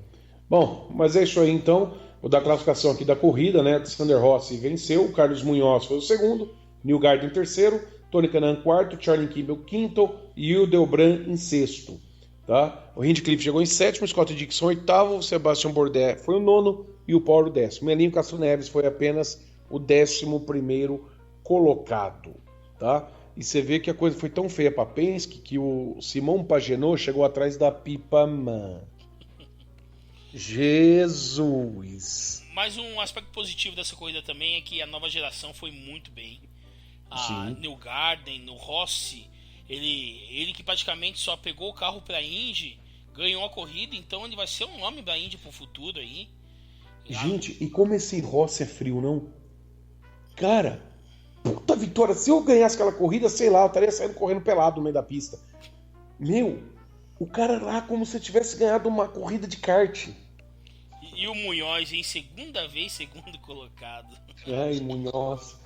Bom, mas é isso aí então. Vou dar a classificação aqui da corrida, né? Sander Rossi venceu, o Carlos Munhoz foi o segundo, Neil Garden em terceiro, Tony Kanaan quarto, Charlie Kimball quinto e o Delbran em sexto. Tá? O Hinchcliffe chegou em sétimo, Scott Dixon oitavo, o Sebastian Bourdais foi o nono e o Paulo décimo. Elinho Castro Neves foi apenas o 11º colocado. Tá? E você vê que a coisa foi tão feia para Penske que o Simão Pagenaud chegou atrás da Pipa Man. Jesus! Mas um aspecto positivo dessa corrida também é que a nova geração foi muito bem. Neil Garden, no Rossi, ele que praticamente só pegou o carro para a Indy, ganhou a corrida, então ele vai ser um nome da Indy pro futuro aí. Gente, e como esse Rossi é frio, não? Cara, puta vitória! Se eu ganhasse aquela corrida, sei lá, eu estaria saindo correndo pelado no meio da pista. Meu, o cara lá como se tivesse ganhado uma corrida de kart. E o Munhoz em segundo colocado. Ai, Munhoz.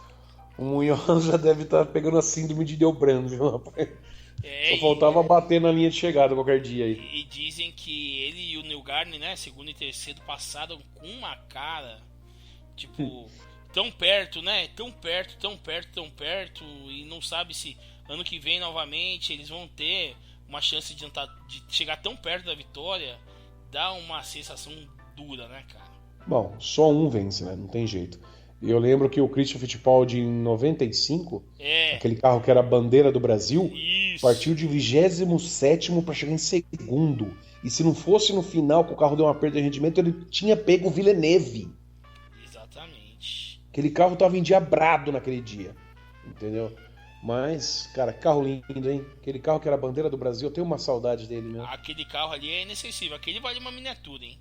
O Munhoz já deve estar pegando a síndrome de Delbran, viu, rapaz? Só faltava bater na linha de chegada qualquer dia aí. E dizem que ele e o Neil Garden, né, segundo e terceiro, passaram com uma cara, tipo, tão perto, né? Tão perto, e não sabe se ano que vem novamente eles vão ter uma chance de chegar tão perto da vitória. Dá uma sensação dura, né, cara? Bom, só um vence, né? Não tem jeito. Eu lembro que o Christian Fittipaldi em 95, aquele carro que era a bandeira do Brasil, partiu de 27º para chegar em segundo. E se não fosse no final que o carro deu uma perda de rendimento, ele tinha pego o Villeneuve. Exatamente. Aquele carro estava endiabrado naquele dia, entendeu? Mas, cara, carro lindo, hein? Aquele carro que era a bandeira do Brasil, eu tenho uma saudade dele mesmo. Aquele carro ali é inacessível, aquele vale uma miniatura, hein?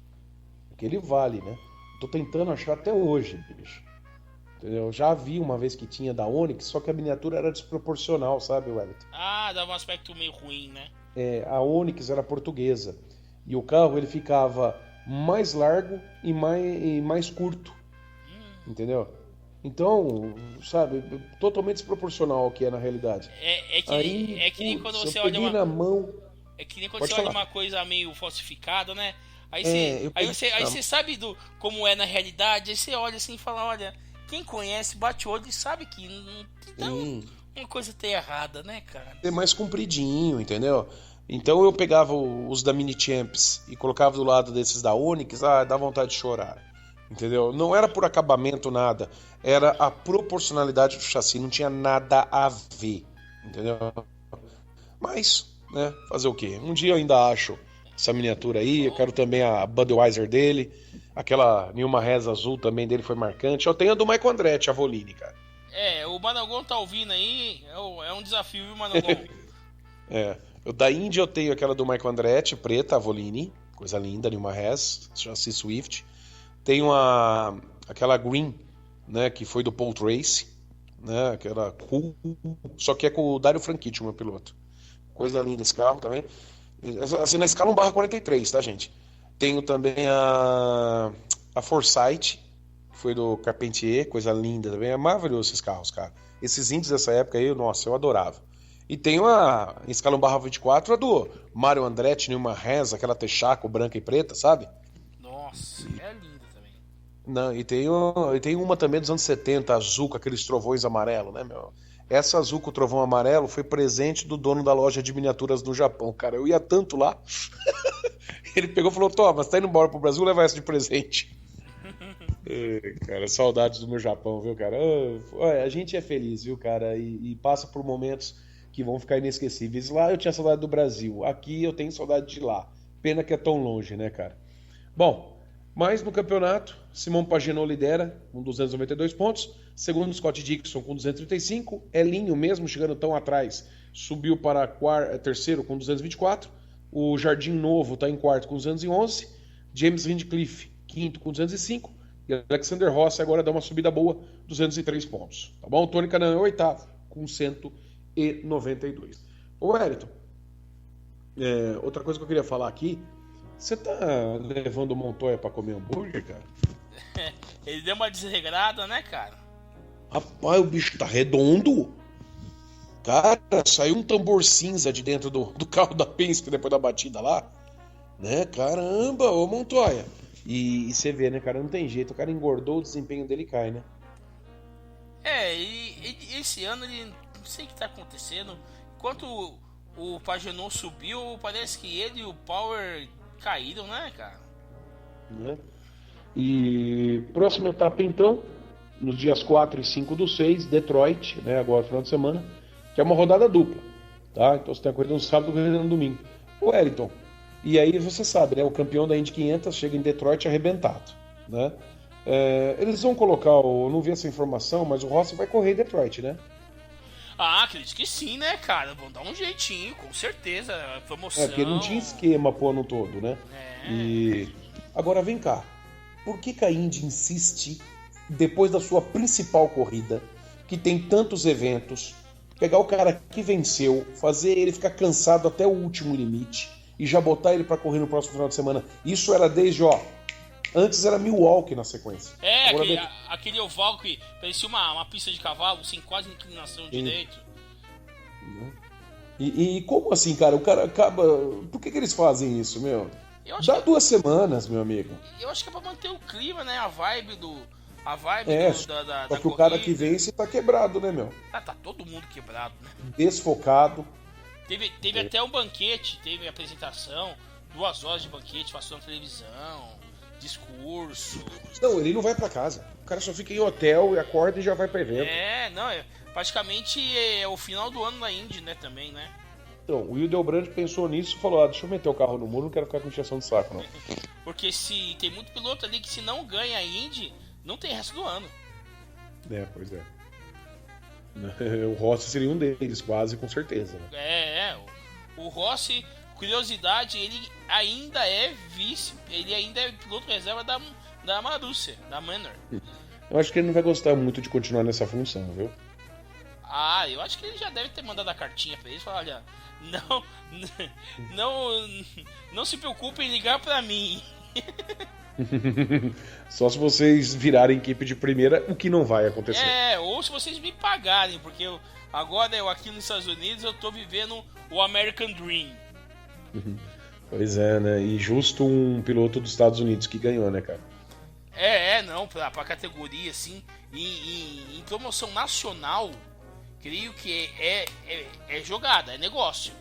Aquele vale, né? Tô tentando achar até hoje, bicho. Entendeu? Eu já vi uma vez que tinha da Onix, só que a miniatura era desproporcional, sabe, Wellington? Dava um aspecto meio ruim, né? A Onix era portuguesa. E o carro, ele ficava mais largo e mais curto. Entendeu? Então, sabe, totalmente desproporcional ao que é na realidade. É que nem quando você olha na mão. É que nem quando você olha uma coisa meio falsificada, né? Aí você sabe como é na realidade, aí você olha assim e fala, olha, quem conhece, bate o olho e sabe que uma coisa tem errada, né, cara? É mais compridinho, entendeu? Então eu pegava os da Mini Champs e colocava do lado desses da Onix, dá vontade de chorar. Entendeu? Não era por acabamento nada, era a proporcionalidade do chassi, não tinha nada a ver, entendeu? Mas, né, fazer o quê? Um dia eu ainda acho essa miniatura aí, eu quero também a Budweiser dele, aquela Nilma Reza azul também dele foi marcante. Eu tenho a do Michael Andretti, a Voline, cara. O Managon tá ouvindo aí, é um desafio, viu, Managon? Da Indy eu tenho aquela do Michael Andretti, preta, a Volini, coisa linda, Numa Res, chassi Swift. Tenho aquela Green, né, que foi do Paul Tracy, né, aquela cool, só que é com o Dario Franchitti, o meu piloto. Coisa linda esse carro também. Assim, na escala 1/43, tá, gente? Tenho também a Foresight, que foi do Carpentier, coisa linda também. É maravilhoso esses carros, cara. Esses índios dessa época aí, nossa, eu adorava. E tenho em escala 1/24, a do Mario Andretti, Numa Res, aquela Texaco branca e preta, sabe? Nossa, é linda também. Não, e tem uma também dos anos 70, azul, com aqueles trovões amarelos, né, meu? Essa azul com o trovão amarelo foi presente do dono da loja de miniaturas no Japão, cara. Eu ia tanto lá. Ele pegou e falou: Toma, você tá indo embora pro Brasil, leva essa de presente. Cara, saudades do meu Japão, viu, cara? A gente é feliz, viu, cara? E passa por momentos que vão ficar inesquecíveis. Lá eu tinha saudade do Brasil, aqui eu tenho saudade de lá. Pena que é tão longe, né, cara? Bom, mas no campeonato, Simão Pagenaud lidera com 292 pontos. Segundo, Scott Dixon com 235. Elinho, mesmo chegando tão atrás, subiu para terceiro com 224. O Jardim Novo está em quarto com 211. James Hinchcliffe, quinto com 205. E Alexander Rossi agora dá uma subida boa, 203 pontos. Tá bom? Tony Kanaan é oitavo com 192. Ô, Wellington, outra coisa que eu queria falar aqui. Você tá levando o Montoya pra comer hambúrguer, cara? Ele deu uma desregrada, né, cara? Rapaz, o bicho tá redondo. Cara, saiu um tambor cinza de dentro do carro da Penske depois da batida lá. Né? Caramba, ô Montoya. E você vê, né, cara? Não tem jeito. O cara engordou, o desempenho dele cai, né? E esse ano ele não sei o que tá acontecendo. Enquanto o Pagenaud subiu, parece que ele e o Power caíram, né, cara? Né? E próxima etapa, então, nos dias 4 e 5 do 6, Detroit, né, agora no final de semana, que é uma rodada dupla, tá? Então você tem a corrida no sábado e a corrida no domingo. O Wellington, e aí você sabe, né, o campeão da Indy 500 chega em Detroit arrebentado, né? Eles vão colocar, eu não vi essa informação, mas o Rossi vai correr em Detroit, né? Acredito que sim, né, cara? Vão dar um jeitinho, com certeza. Promoção. Porque não tinha esquema pro ano todo, né? E agora vem cá. Por que a Indy insiste, depois da sua principal corrida, que tem tantos eventos, pegar o cara que venceu, fazer ele ficar cansado até o último limite e já botar ele pra correr no próximo final de semana? Isso era desde, antes era Milwaukee na sequência. Aquele oval que parecia uma pista de cavalo, sem quase inclinação direito. E como assim, cara? O cara acaba... Por que eles fazem isso, meu? Dá 2 semanas, meu amigo. Eu acho que é pra manter o clima, né? A vibe da só que o cara que vence tá quebrado, né, meu? Tá todo mundo quebrado, né? Desfocado. Teve até um banquete, teve apresentação, 2 horas de banquete, passou na televisão, discurso. Não, ele não vai pra casa. O cara só fica em hotel e acorda e já vai pra evento. Praticamente é o final do ano da Indy, né, também, né? Então, o Will Delbrand pensou nisso e falou: deixa eu meter o carro no muro, não quero ficar com injeção de saco, não. Porque se tem muito piloto ali que se não ganha a Indy, não tem resto do ano. Pois é. O Rossi seria um deles, quase, com certeza. Né? O Rossi, curiosidade, ele ainda é piloto reserva da Marussia, da Manor. Eu acho que ele não vai gostar muito de continuar nessa função, viu? Eu acho que ele já deve ter mandado a cartinha pra eles e falar: olha, não se preocupe em ligar pra mim. Só se vocês virarem equipe de primeira, o que não vai acontecer. Ou se vocês me pagarem, porque agora eu aqui nos Estados Unidos eu tô vivendo o American Dream. Pois é, né? E justo um piloto dos Estados Unidos que ganhou, né, cara? Não, pra categoria, assim, em promoção nacional, creio que é jogada, é negócio.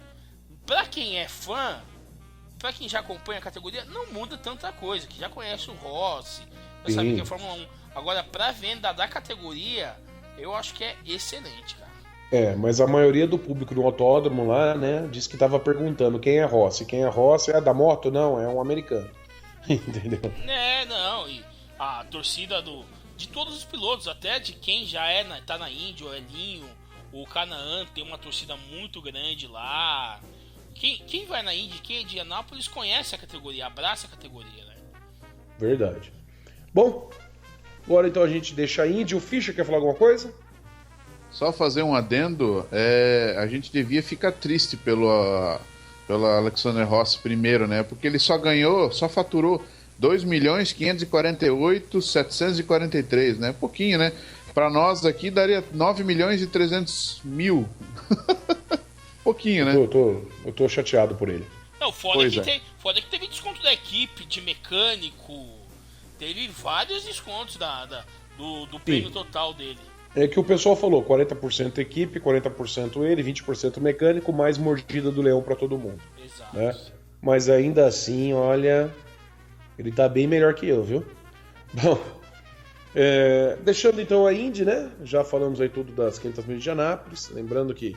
Pra quem é fã, pra quem já acompanha a categoria, não muda tanta coisa, que já conhece o Rossi, já sabe que é Fórmula 1. Agora, pra venda da categoria, eu acho que é excelente, cara. Mas a maioria do público do autódromo lá, né, disse que tava perguntando quem é Rossi. Quem é Rossi? É da moto? Não, é um americano. Entendeu? E a torcida de todos os pilotos, até de quem já tá na Indy, o Elinho, o Kanaan, tem uma torcida muito grande lá. Quem vai na Indy, quem é de Anápolis, conhece a categoria, abraça a categoria, né? Verdade. Bom, agora então a gente deixa a Indy. O Fischer quer falar alguma coisa? Só fazer um adendo, a gente devia ficar triste pelo Alexander Rossi primeiro, né? Porque ele só faturou 2.548.743, né? Pouquinho, né? Para nós aqui daria 9.300.000. Pouquinho, né? Eu tô chateado por ele. Não, foda que teve desconto da equipe, de mecânico. Teve vários descontos do prêmio total dele. É que o pessoal falou, 40% equipe, 40% ele, 20% mecânico, mais mordida do leão pra todo mundo. Exato. Né? Mas ainda assim, olha, ele tá bem melhor que eu, viu? Bom, deixando então a Indy, né? Já falamos aí tudo das 500 milhas de Anápolis. Lembrando que,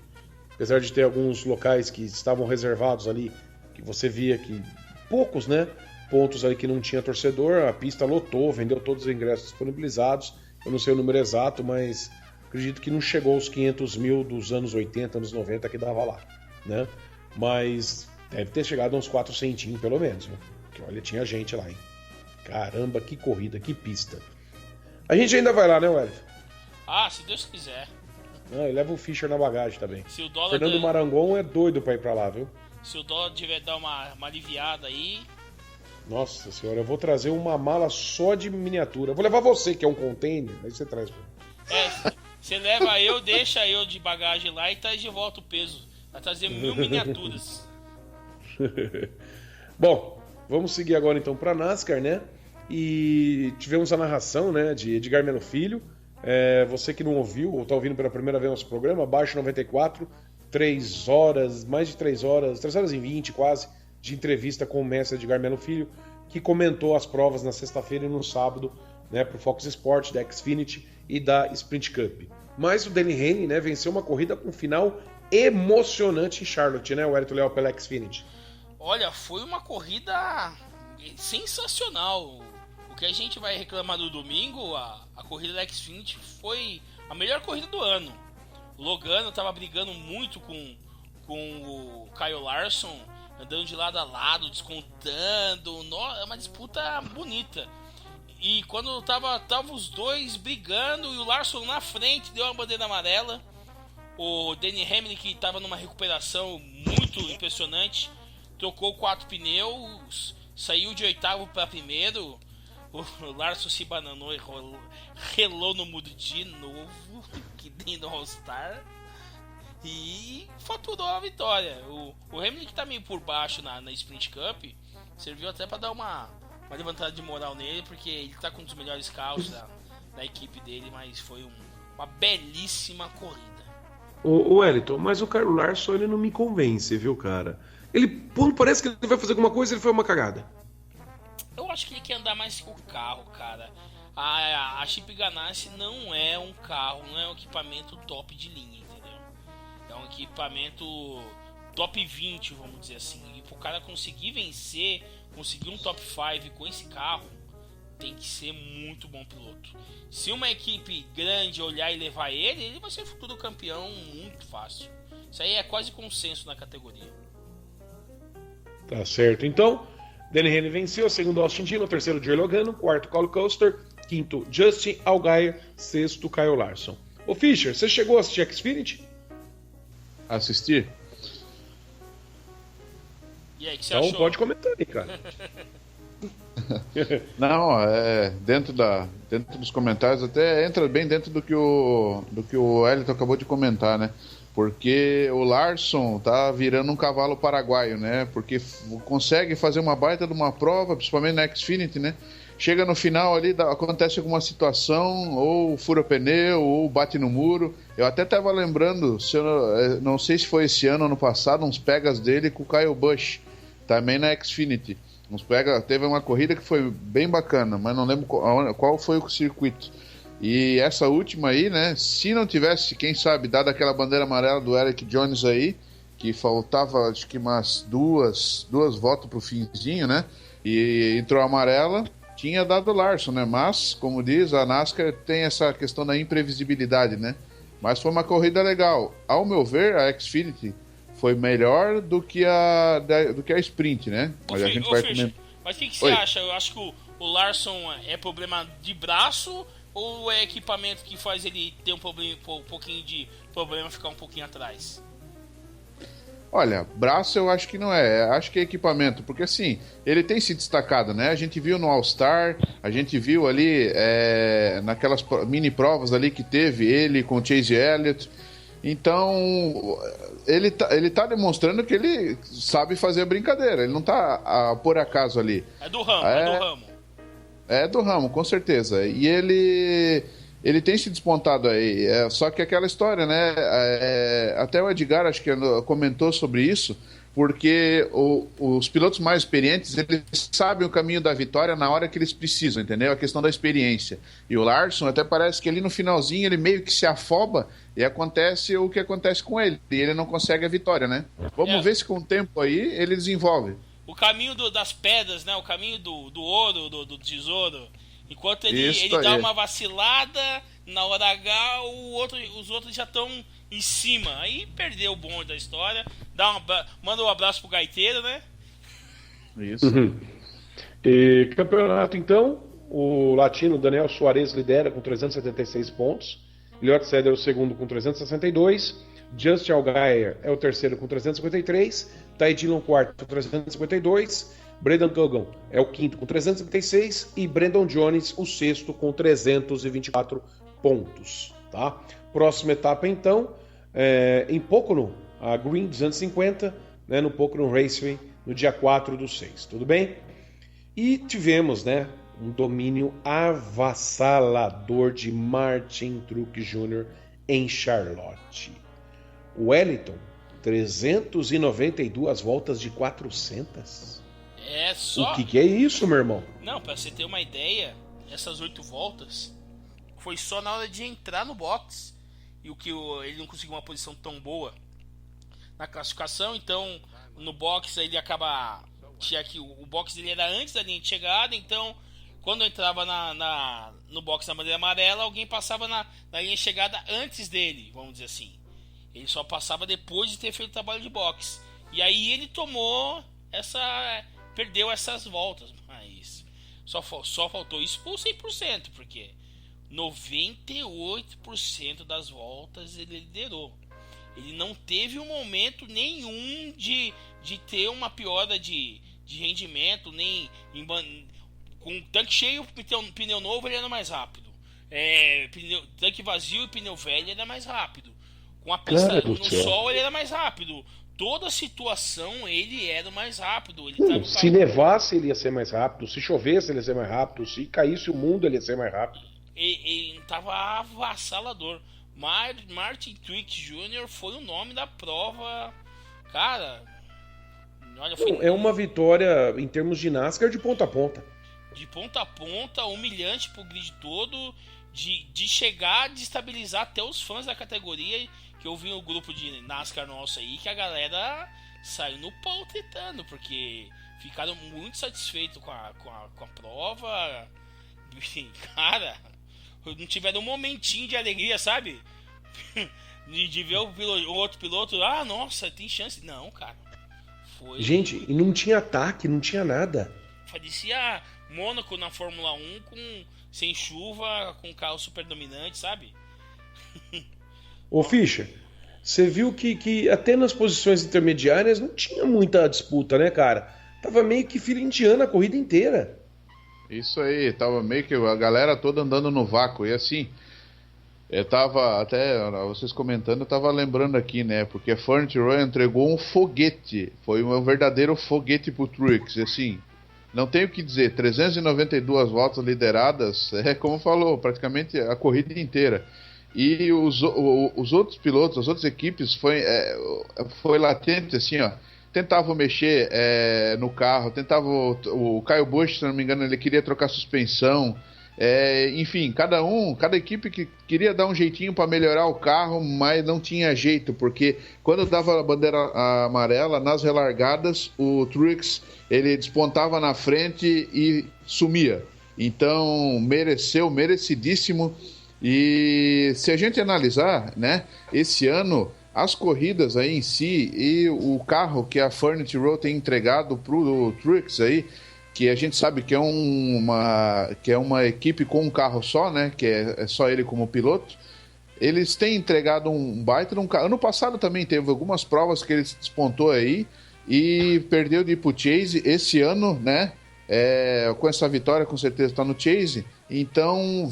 apesar de ter alguns locais que estavam reservados ali, que você via que poucos, né? Pontos ali que não tinha torcedor, a pista lotou, vendeu todos os ingressos disponibilizados. Eu não sei o número exato, mas acredito que não chegou aos 500 mil dos anos 80, anos 90 que dava lá, né? Mas deve ter chegado a uns 400 pelo menos, viu? Porque olha, tinha gente lá, hein? Caramba, que corrida, que pista. A gente ainda vai lá, né, Wellington? Ah, se Deus quiser. Ah, leva o Fischer na bagagem também. Se o dólar Fernando Marangon é doido pra ir pra lá, viu? Se o dólar tiver dar uma aliviada aí... Nossa senhora, eu vou trazer uma mala só de miniatura. Eu vou levar você, que é um container, aí você traz pra mim. Você leva eu, deixa eu de bagagem lá e traz de volta o peso. Vai trazer 1.000 miniaturas. Bom, vamos seguir agora então pra NASCAR, né? E tivemos a narração, né, de Edgar Melo Filho. Você que não ouviu ou tá ouvindo pela primeira vez nosso programa, Baixo 94, 3 horas, mais de 3 horas, 3 horas e 20 quase, de entrevista com o mestre Edgar Melo Filho, que comentou as provas na sexta-feira e no sábado, né, para o Fox Sports, da Xfinity e da Sprint Cup. Mas o Denny Hamlin, né, venceu uma corrida com um final emocionante em Charlotte, né, o Wellington Leal pela Xfinity. Olha, foi uma corrida sensacional. O que a gente vai reclamar do domingo, a corrida da Xfinity foi a melhor corrida do ano. O Logano estava brigando muito com o Kyle Larson, andando de lado a lado, descontando. É uma disputa bonita. E quando tava os dois brigando e o Larson na frente deu uma bandeira amarela. O Denny Hamlin, que estava numa recuperação muito impressionante, trocou 4 pneus, saiu de 8º para primeiro. O Larson se bananou e relou no muro de novo, que nem no All-Star. E faturou a vitória. O Hamilton, que tá meio por baixo na Sprint Cup, serviu até para dar uma levantada de moral nele, porque ele tá com um dos melhores carros da equipe dele, mas foi uma belíssima corrida. O Wellington, mas o Kyle Larson, ele não me convence, viu, cara? Parece que ele vai fazer alguma coisa e ele foi uma cagada. Eu acho que ele quer andar mais com o carro, cara. A Chip Ganassi não é um carro, não é um equipamento top de linha, entendeu? É um equipamento top 20, vamos dizer assim. E pro cara conseguir vencer, conseguir um top 5 com esse carro, tem que ser muito bom piloto. Se uma equipe grande olhar e levar ele vai ser futuro campeão muito fácil. Isso aí é quase consenso na categoria. Tá certo, então. Denny Hamlin venceu, segundo Austin Dillon, terceiro Joey Logano, quarto Cole Custer, quinto Justin Allgaier, sexto Kyle Larson. Ô Fischer, você chegou a assistir Xfinity? Assistir? E aí, que você então achou? Pode comentar aí, cara. Não, dentro dos comentários, até entra bem dentro do que o Elton acabou de comentar, né? Porque o Larson tá virando um cavalo paraguaio, né? Porque consegue fazer uma baita de uma prova, principalmente na Xfinity, né? Chega no final ali, acontece alguma situação, ou fura pneu, ou bate no muro. Eu até tava lembrando, não sei se foi esse ano ou ano passado, uns pegas dele com o Kyle Busch, também na Xfinity. Teve uma corrida que foi bem bacana, mas não lembro qual foi o circuito. E essa última aí, né, se não tivesse, quem sabe, dado aquela bandeira amarela do Eric Jones aí, que faltava acho que umas duas voltas pro finzinho, né, e entrou a amarela, tinha dado o Larson, né, mas, como diz, a NASCAR tem essa questão da imprevisibilidade, né, mas foi uma corrida legal. Ao meu ver, a Xfinity foi melhor do que a sprint, né? Mas a gente vai comentar. Mas o que você acha? Eu acho que o Larson é problema de braço ou é equipamento que faz ele ter um pouquinho de problema, ficar um pouquinho atrás? Olha, braço eu acho que não é, acho que é equipamento, porque assim, ele tem se destacado, né? A gente viu no All-Star, a gente viu ali naquelas mini provas ali que teve ele com o Chase Elliott, então ele tá demonstrando que ele sabe fazer a brincadeira, ele não tá por acaso ali. É do ramo, É do ramo, com certeza, e ele tem se despontado aí, só que aquela história, né? Até o Edgar, acho que comentou sobre isso, porque os pilotos mais experientes, eles sabem o caminho da vitória na hora que eles precisam, entendeu? A questão da experiência. E o Larson, até parece que ali no finalzinho, ele meio que se afoba e acontece o que acontece com ele, e ele não consegue a vitória, né? Vamos ver se com o tempo aí ele desenvolve. O caminho das pedras, né? O caminho do ouro, do tesouro. Enquanto ele dá uma vacilada, na hora H, os outros já estão em cima. Aí perdeu o bonde da história. Manda um abraço pro gaiteiro, né? Isso. E campeonato, então, o latino Daniel Suarez lidera com 376 pontos. Elliott Sadler é o segundo com 362. Justin Allgaier é o terceiro com 353. Ty Dillon quarto com 352. Brendan Cogan é o quinto com 356 e Brandon Jones o sexto com 324 pontos. Tá? Próxima etapa então, em Pocono, a Green 250, né, no Pocono Raceway, no dia 4/6, tudo bem? E tivemos, né, um domínio avassalador de Martin Truex Jr. em Charlotte. O Wellington, 392 voltas de 400. Só... O que é isso, meu irmão? Não, pra você ter uma ideia, essas 8 voltas foi só na hora de entrar no box. E ele não conseguiu uma posição tão boa na classificação. Então, no box ele acaba... O box dele era antes da linha de chegada. Então, quando eu entrava no box na bandeira amarela, alguém passava na linha de chegada antes dele, vamos dizer assim. Ele só passava depois de ter feito o trabalho de box. E aí ele perdeu essas voltas, mas só faltou isso por 100%, porque 98% das voltas ele liderou. Ele não teve um momento nenhum de ter uma piora de rendimento, nem com tanque cheio, pneu novo ele era mais rápido. Tanque vazio e pneu velho ele era mais rápido. Com a pista no sol ele era mais rápido. Toda situação ele era o mais rápido. Se nevasse ele ia ser mais rápido, se chovesse ele ia ser mais rápido, se caísse o mundo ele ia ser mais rápido. Ele estava avassalador. Martin Truex Jr. foi o nome da prova. Cara, olha, é uma vitória em termos de NASCAR de ponta a ponta. De ponta a ponta, humilhante pro grid todo, de chegar a destabilizar até os fãs da categoria. Que eu vi um grupo de NASCAR nosso aí que a galera saiu no pau tretando, porque ficaram muito satisfeitos com a prova. Cara, não tiveram um momentinho de alegria, sabe? de ver o outro piloto, nossa, tem chance. Não, cara. Gente, e não tinha ataque, não tinha nada. Parecia Mônaco na Fórmula 1 sem chuva, com carro super dominante, sabe? Ô Fischer, você viu que até nas posições intermediárias não tinha muita disputa, né, cara? Tava meio que fila indiana a corrida inteira. Isso aí, tava meio que a galera toda andando no vácuo. E assim, eu tava até, vocês comentando, eu tava lembrando aqui, né? Porque a Furniture Royal entregou um foguete. Foi um verdadeiro foguete pro Truex. E assim, não tenho o que dizer, 392 voltas lideradas, como falou, praticamente a corrida inteira. E os outros pilotos, as outras equipes, foi latente, assim, ó. Tentavam mexer no carro, o Kyle Busch, se não me engano, ele queria trocar suspensão. Enfim, cada equipe que queria dar um jeitinho para melhorar o carro, mas não tinha jeito, porque quando dava a bandeira amarela, nas relargadas, o Truex, ele despontava na frente e sumia. Então, merecidíssimo. E se a gente analisar, né, esse ano as corridas aí em si e o carro que a Furniture Road tem entregado pro Truex aí, que a gente sabe que é uma equipe com um carro só, né? Que é só ele como piloto. Eles têm entregado um baita de um carro. Ano passado também teve algumas provas que ele despontou aí e perdeu de ir pro Chase. Esse ano, né? Com essa vitória, com certeza está no Chase. Então,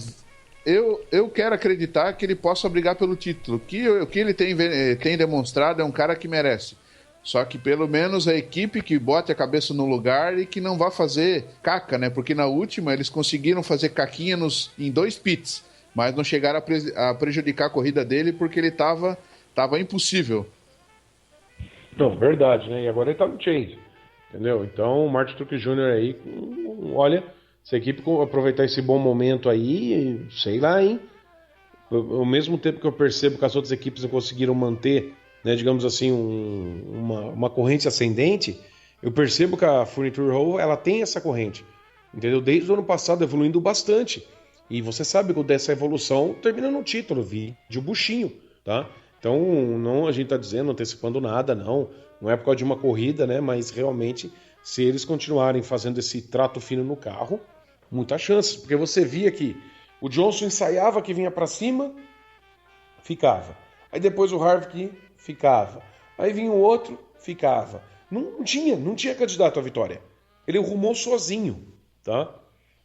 eu quero acreditar que ele possa brigar pelo título. O que ele tem demonstrado é um cara que merece. Só que pelo menos a equipe que bote a cabeça no lugar e que não vá fazer caca, né? Porque na última eles conseguiram fazer caquinha em 2 pits, mas não chegaram a prejudicar a corrida dele porque ele tava impossível. Não, verdade, né? E agora ele tá no Chase, entendeu? Então o Martin Truex Jr. aí, olha, se a equipe aproveitar esse bom momento aí, sei lá, hein? Ao mesmo tempo que eu percebo que as outras equipes não conseguiram manter, né, digamos assim, uma corrente ascendente, eu percebo que a Furniture Road, ela tem essa corrente, entendeu? Desde o ano passado evoluindo bastante. E você sabe que dessa evolução termina no título, vídeo buchinho, tá? Então, não a gente tá dizendo, antecipando nada, não é por causa de uma corrida, né? Mas realmente, se eles continuarem fazendo esse trato fino no carro, muitas chances, porque você via que o Johnson ensaiava que vinha para cima, ficava. Aí depois o Harvick ficava. Aí vinha o outro, ficava. Não tinha candidato à vitória. Ele rumou sozinho, tá?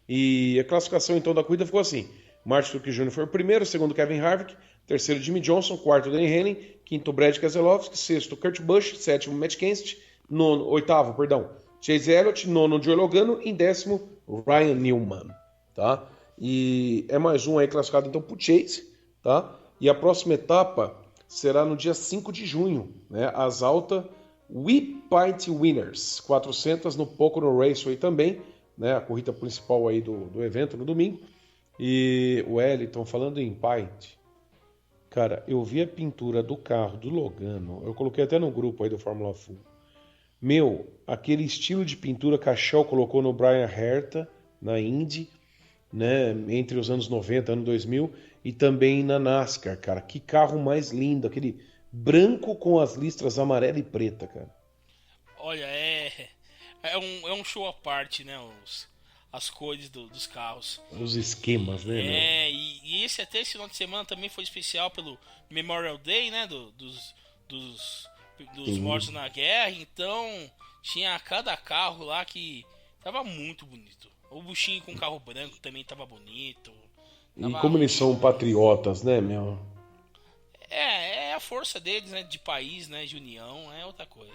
E a classificação então da corrida ficou assim: Martin Truex Jr. foi o primeiro, segundo Kevin Harvick, terceiro Jimmy Johnson, quarto Denny Hamlin, quinto Brad Keselowski, sexto Kurt Busch, sétimo Matt Kenseth, oitavo Chase Elliott, nono Joey Logano e décimo Ryan Newman, tá? E é mais um aí classificado então pro Chase, tá? E a próxima etapa será no dia 5 de junho, né? As Alta White Winners, 400 no Pocono Raceway também, né? A corrida principal aí do evento no domingo. E o Wellington, falando em Pint, cara, eu vi a pintura do carro do Logano, eu coloquei até no grupo aí do Fórmula Full. Meu, aquele estilo de pintura que a Shell colocou no Brian Herta, na Indy, né, entre os anos 90 e ano 2000, e também na NASCAR, cara. Que carro mais lindo, aquele branco com as listras amarela e preta, cara. Olha, é um show à parte, né, as cores dos carros. Os esquemas, né? E esse final de semana também foi especial pelo Memorial Day, né, dos mortos na guerra, então tinha cada carro lá que tava muito bonito. O buchinho com carro branco também tava bonito. E como eles são patriotas, né, meu? É a força deles, né, de país, né, de união, é outra coisa.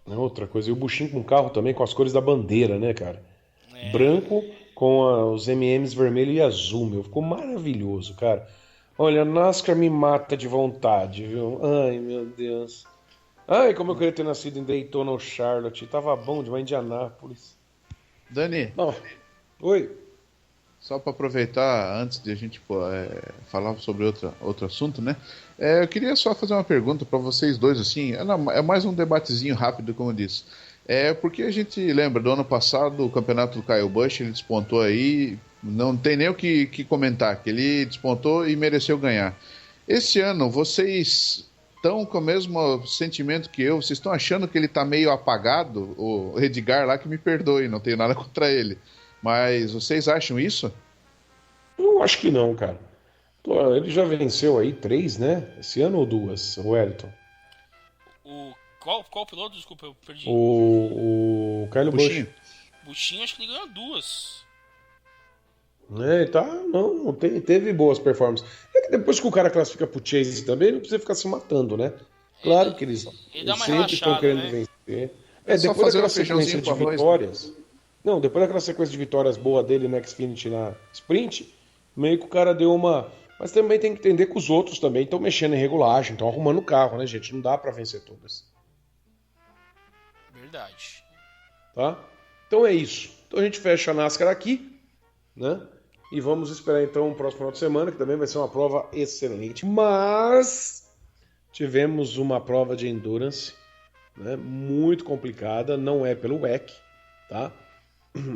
É outra coisa. E o buchinho com carro também com as cores da bandeira, né, cara? Branco com os M&M's vermelho e azul, meu. Ficou maravilhoso, cara. Olha, a NASCAR me mata de vontade, viu? Ai, meu Deus. Ai, como eu queria ter nascido em Daytona ou Charlotte. Tava bom demais, Indianápolis. Dani, Oi. só para aproveitar, antes de a gente falar sobre outro assunto, né? Eu queria só fazer uma pergunta para vocês dois, assim. É mais um debatezinho rápido, como eu disse. Porque a gente lembra do ano passado, o campeonato do Kyle Busch, ele despontou aí, não tem nem o que comentar, que ele despontou e mereceu ganhar. Esse ano, vocês estão com o mesmo sentimento que eu? Vocês estão achando que ele está meio apagado? O Edgar lá, que me perdoe, não tenho nada contra ele. Mas vocês acham isso? Eu acho que não, cara. Ele já venceu aí 3, né? Esse ano ou 2, o Wellington? Qual piloto? Desculpa, eu perdi. O Kyle Busch. Buchinho, acho que ele ganhou 2. Teve boas performances. É que depois que o cara classifica pro Chase também, não precisa ficar se matando, né? Claro que eles dá uma sempre estão querendo vencer. Depois daquela sequência de vitórias. Não, depois daquela sequência de vitórias boa dele no Xfinity na sprint, meio que o cara deu uma. Mas também tem que entender que os outros também estão mexendo em regulagem, estão arrumando o carro, né, gente? Não dá pra vencer todas. Verdade. Tá? Então é isso. Então a gente fecha a NASCAR aqui, né? E vamos esperar então o próximo final de semana, que também vai ser uma prova excelente. Mas tivemos uma prova de endurance, né, muito complicada, não é pelo WEC, tá?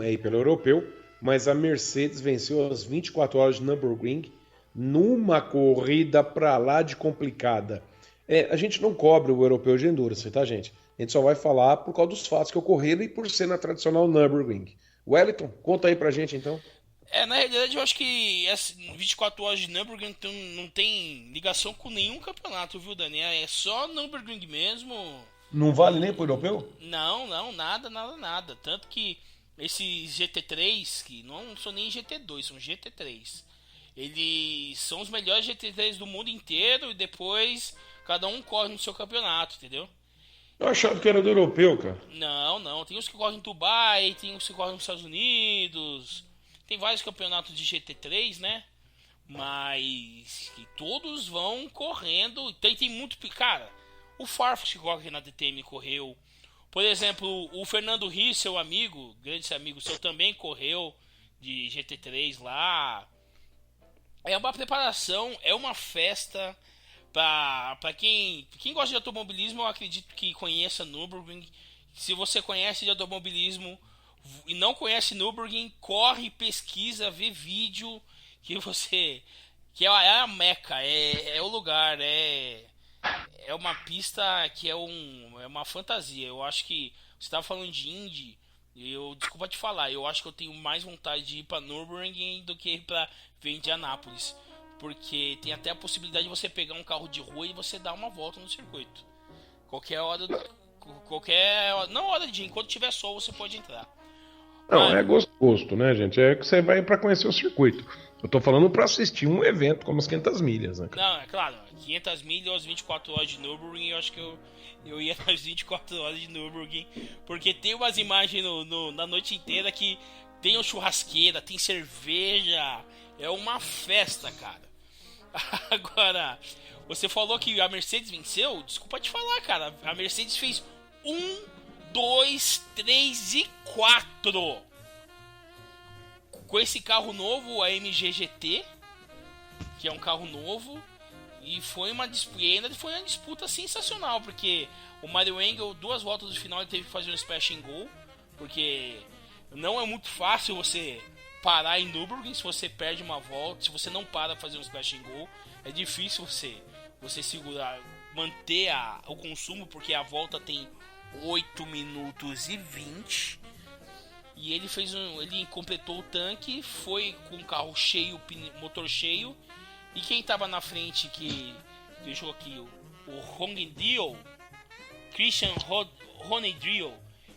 É pelo europeu, mas a Mercedes venceu às 24 horas de Nürburgring numa corrida pra lá de complicada. A gente não cobre o europeu de Endurance, tá, gente? A gente só vai falar por causa dos fatos que ocorreram e por ser na tradicional Nürburgring. Wellington, conta aí pra gente, então. Na realidade eu acho que essa 24 horas de Nürburgring não tem ligação com nenhum campeonato, viu, Dani? É só Nürburgring mesmo. Não vale nem pro europeu? Não, nada. Tanto que esses GT3, que não são nem GT2, são GT3, eles são os melhores GT3 do mundo inteiro e depois cada um corre no seu campeonato, entendeu? Eu achava que era do europeu, cara. Não. Tem os que correm em Dubai, tem os que correm nos Estados Unidos. Tem vários campeonatos de GT3, né? Mas que todos vão correndo. Tem muito... Cara, o Farfus que corre na DTM correu. Por exemplo, o Fernando Rios, seu amigo, grande amigo seu, também correu de GT3 lá. É uma preparação, é uma festa... Pra quem gosta de automobilismo, eu acredito que conheça Nürburgring. Se você conhece de automobilismo e não conhece Nürburgring, corre, pesquisa, vê vídeo que é a meca, é o lugar, é uma pista que é uma fantasia. Eu acho que você estava falando de Indy, desculpa te falar, eu acho que eu tenho mais vontade de ir para Nürburgring do que ir para Indianápolis. Porque tem até a possibilidade de você pegar um carro de rua e você dar uma volta no circuito. Não hora de ir, enquanto tiver sol você pode entrar. Não, é gosto, né, gente? É que você vai pra conhecer o circuito. Eu tô falando pra assistir um evento como as 500 milhas, né? Não, é claro, 500 milhas ou as 24 horas de Nürburgring, eu acho que eu ia nas 24 horas de Nürburgring. Porque tem umas imagens na noite inteira que tem churrasqueira, tem cerveja, é uma festa, cara. Agora, você falou que a Mercedes venceu? Desculpa te falar, cara. A Mercedes fez 1, 2, 3 e 4 com esse carro novo, a AMG GT, que é um carro novo. E foi uma disputa sensacional, porque o Mario Engel, 2 voltas do final, ele teve que fazer um splash and go, porque não é muito fácil você parar em Nürburgring. Se você perde uma volta, se você não para fazer um splash and go, é difícil você segurar, manter o consumo, porque a volta tem 8 minutos e 20. E ele completou o tanque, foi com o carro cheio, motor cheio. E quem estava na frente, que deixou aqui o Rongendrio, Christian Rongendrio,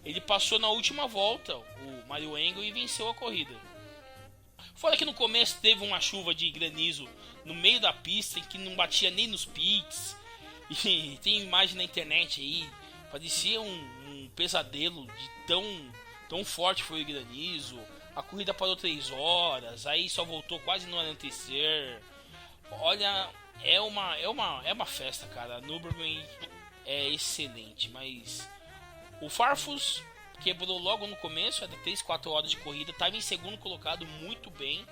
ele passou na última volta o Mario Engel e venceu a corrida. Fora que no começo teve uma chuva de granizo no meio da pista, em que não batia nem nos pits. E tem imagem na internet aí, parecia um pesadelo de tão forte foi o granizo. A corrida parou 3 horas, aí só voltou quase no anoitecer. Olha, é uma festa, cara. A Nürburgring é excelente, mas o Farfus quebrou logo no começo, era 3, 4 horas de corrida, estava em segundo colocado muito bem.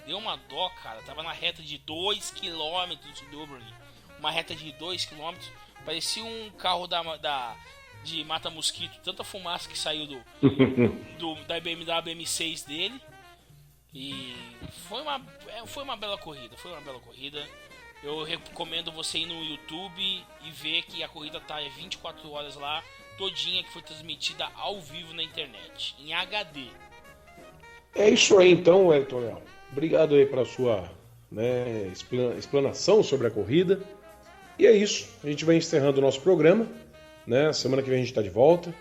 Deu uma dó, cara. Tava na reta de 2 km de Nürburgring. Uma reta de 2 km. Parecia um carro de mata-mosquito. Tanta fumaça que saiu da BMW M6 dele. E foi uma bela corrida. Eu recomendo você ir no YouTube e ver que a corrida tá 24 horas lá, todinha, que foi transmitida ao vivo na internet, em HD. É isso aí então, Wellington Leal. Obrigado aí pela sua explanação sobre a corrida. E é isso. A gente vai encerrando o nosso programa. Né? Semana que vem a gente está de volta.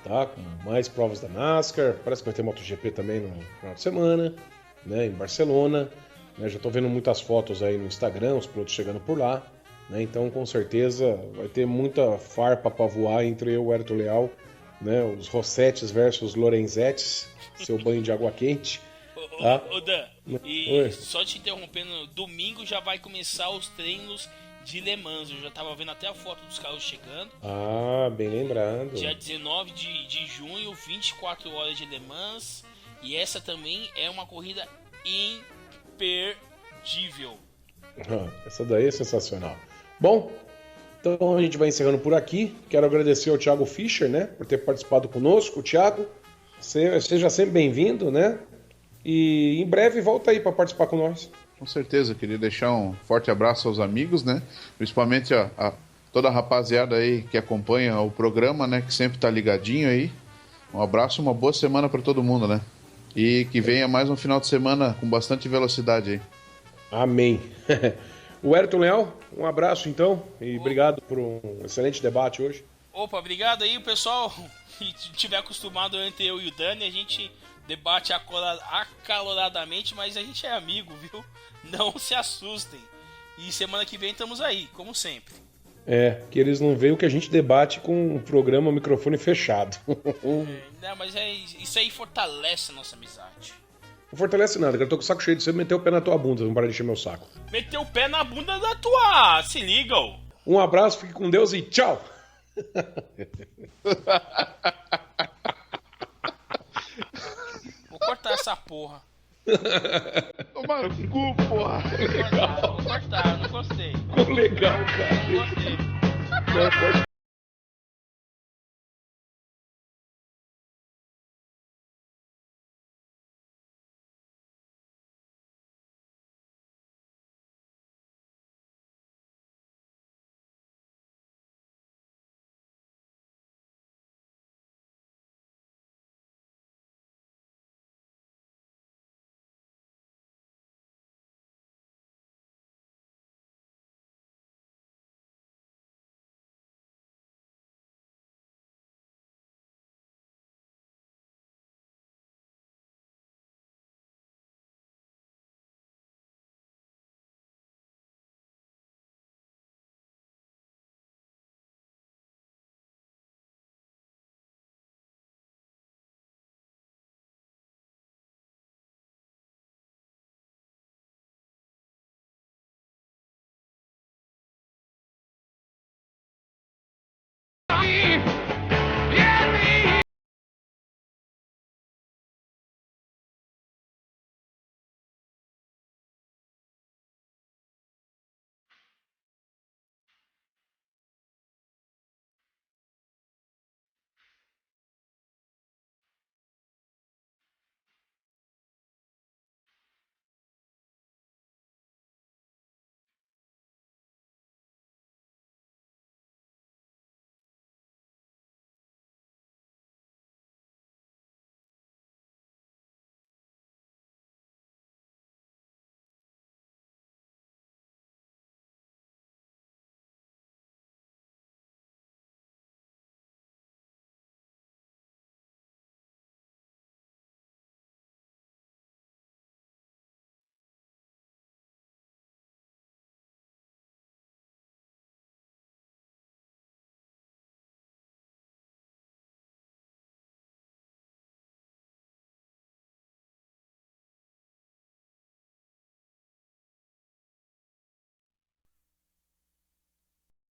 Tá? Com mais provas da NASCAR. Parece que vai ter MotoGP também no final de semana. Né? Em Barcelona. Né? Já estou vendo muitas fotos aí no Instagram, os pilotos chegando por lá. Né? Então, com certeza, vai ter muita farpa para voar entre eu e o Wellington Leal. Né? Os Rossettes versus Lorenzettes. Seu banho de água quente. Tá? Ô Dan, e só te interrompendo, domingo já vai começar os treinos de Le Mans. Eu já tava vendo até a foto dos carros chegando. Ah, bem lembrado. Dia 19 de junho, 24 horas de Le Mans. E essa também é uma corrida imperdível. Essa daí é sensacional. Bom, então a gente vai encerrando por aqui. Quero agradecer ao Thiago Fischer, né, por ter participado conosco. Thiago, seja sempre bem-vindo, né? E em breve volta aí para participar com nós. Com certeza, queria deixar um forte abraço aos amigos, né? Principalmente a toda a rapaziada aí que acompanha o programa, né? Que sempre tá ligadinho aí. Um abraço, uma boa semana para todo mundo, né? E que venha mais um final de semana com bastante velocidade aí. Amém. O Ayrton Leal, um abraço então e obrigado por um excelente debate hoje. Opa, obrigado aí, pessoal. Se tiver acostumado entre eu e o Dani, a gente debate acaloradamente, mas a gente é amigo, viu? Não se assustem. E semana que vem estamos aí, como sempre. Que eles não veem o que a gente debate com um programa microfone fechado. Não, mas isso aí fortalece a nossa amizade. Não fortalece nada, cara. Eu tô com o saco cheio de você meter o pé na tua bunda, não para de encher meu saco. Meteu o pé na bunda da tua... Se liga, ó. Um abraço, fique com Deus e tchau! Vou cortar essa porra. Tomar no cu, porra! Vou cortar, não gostei. Ficou legal, cara. Não gostei. Não, pode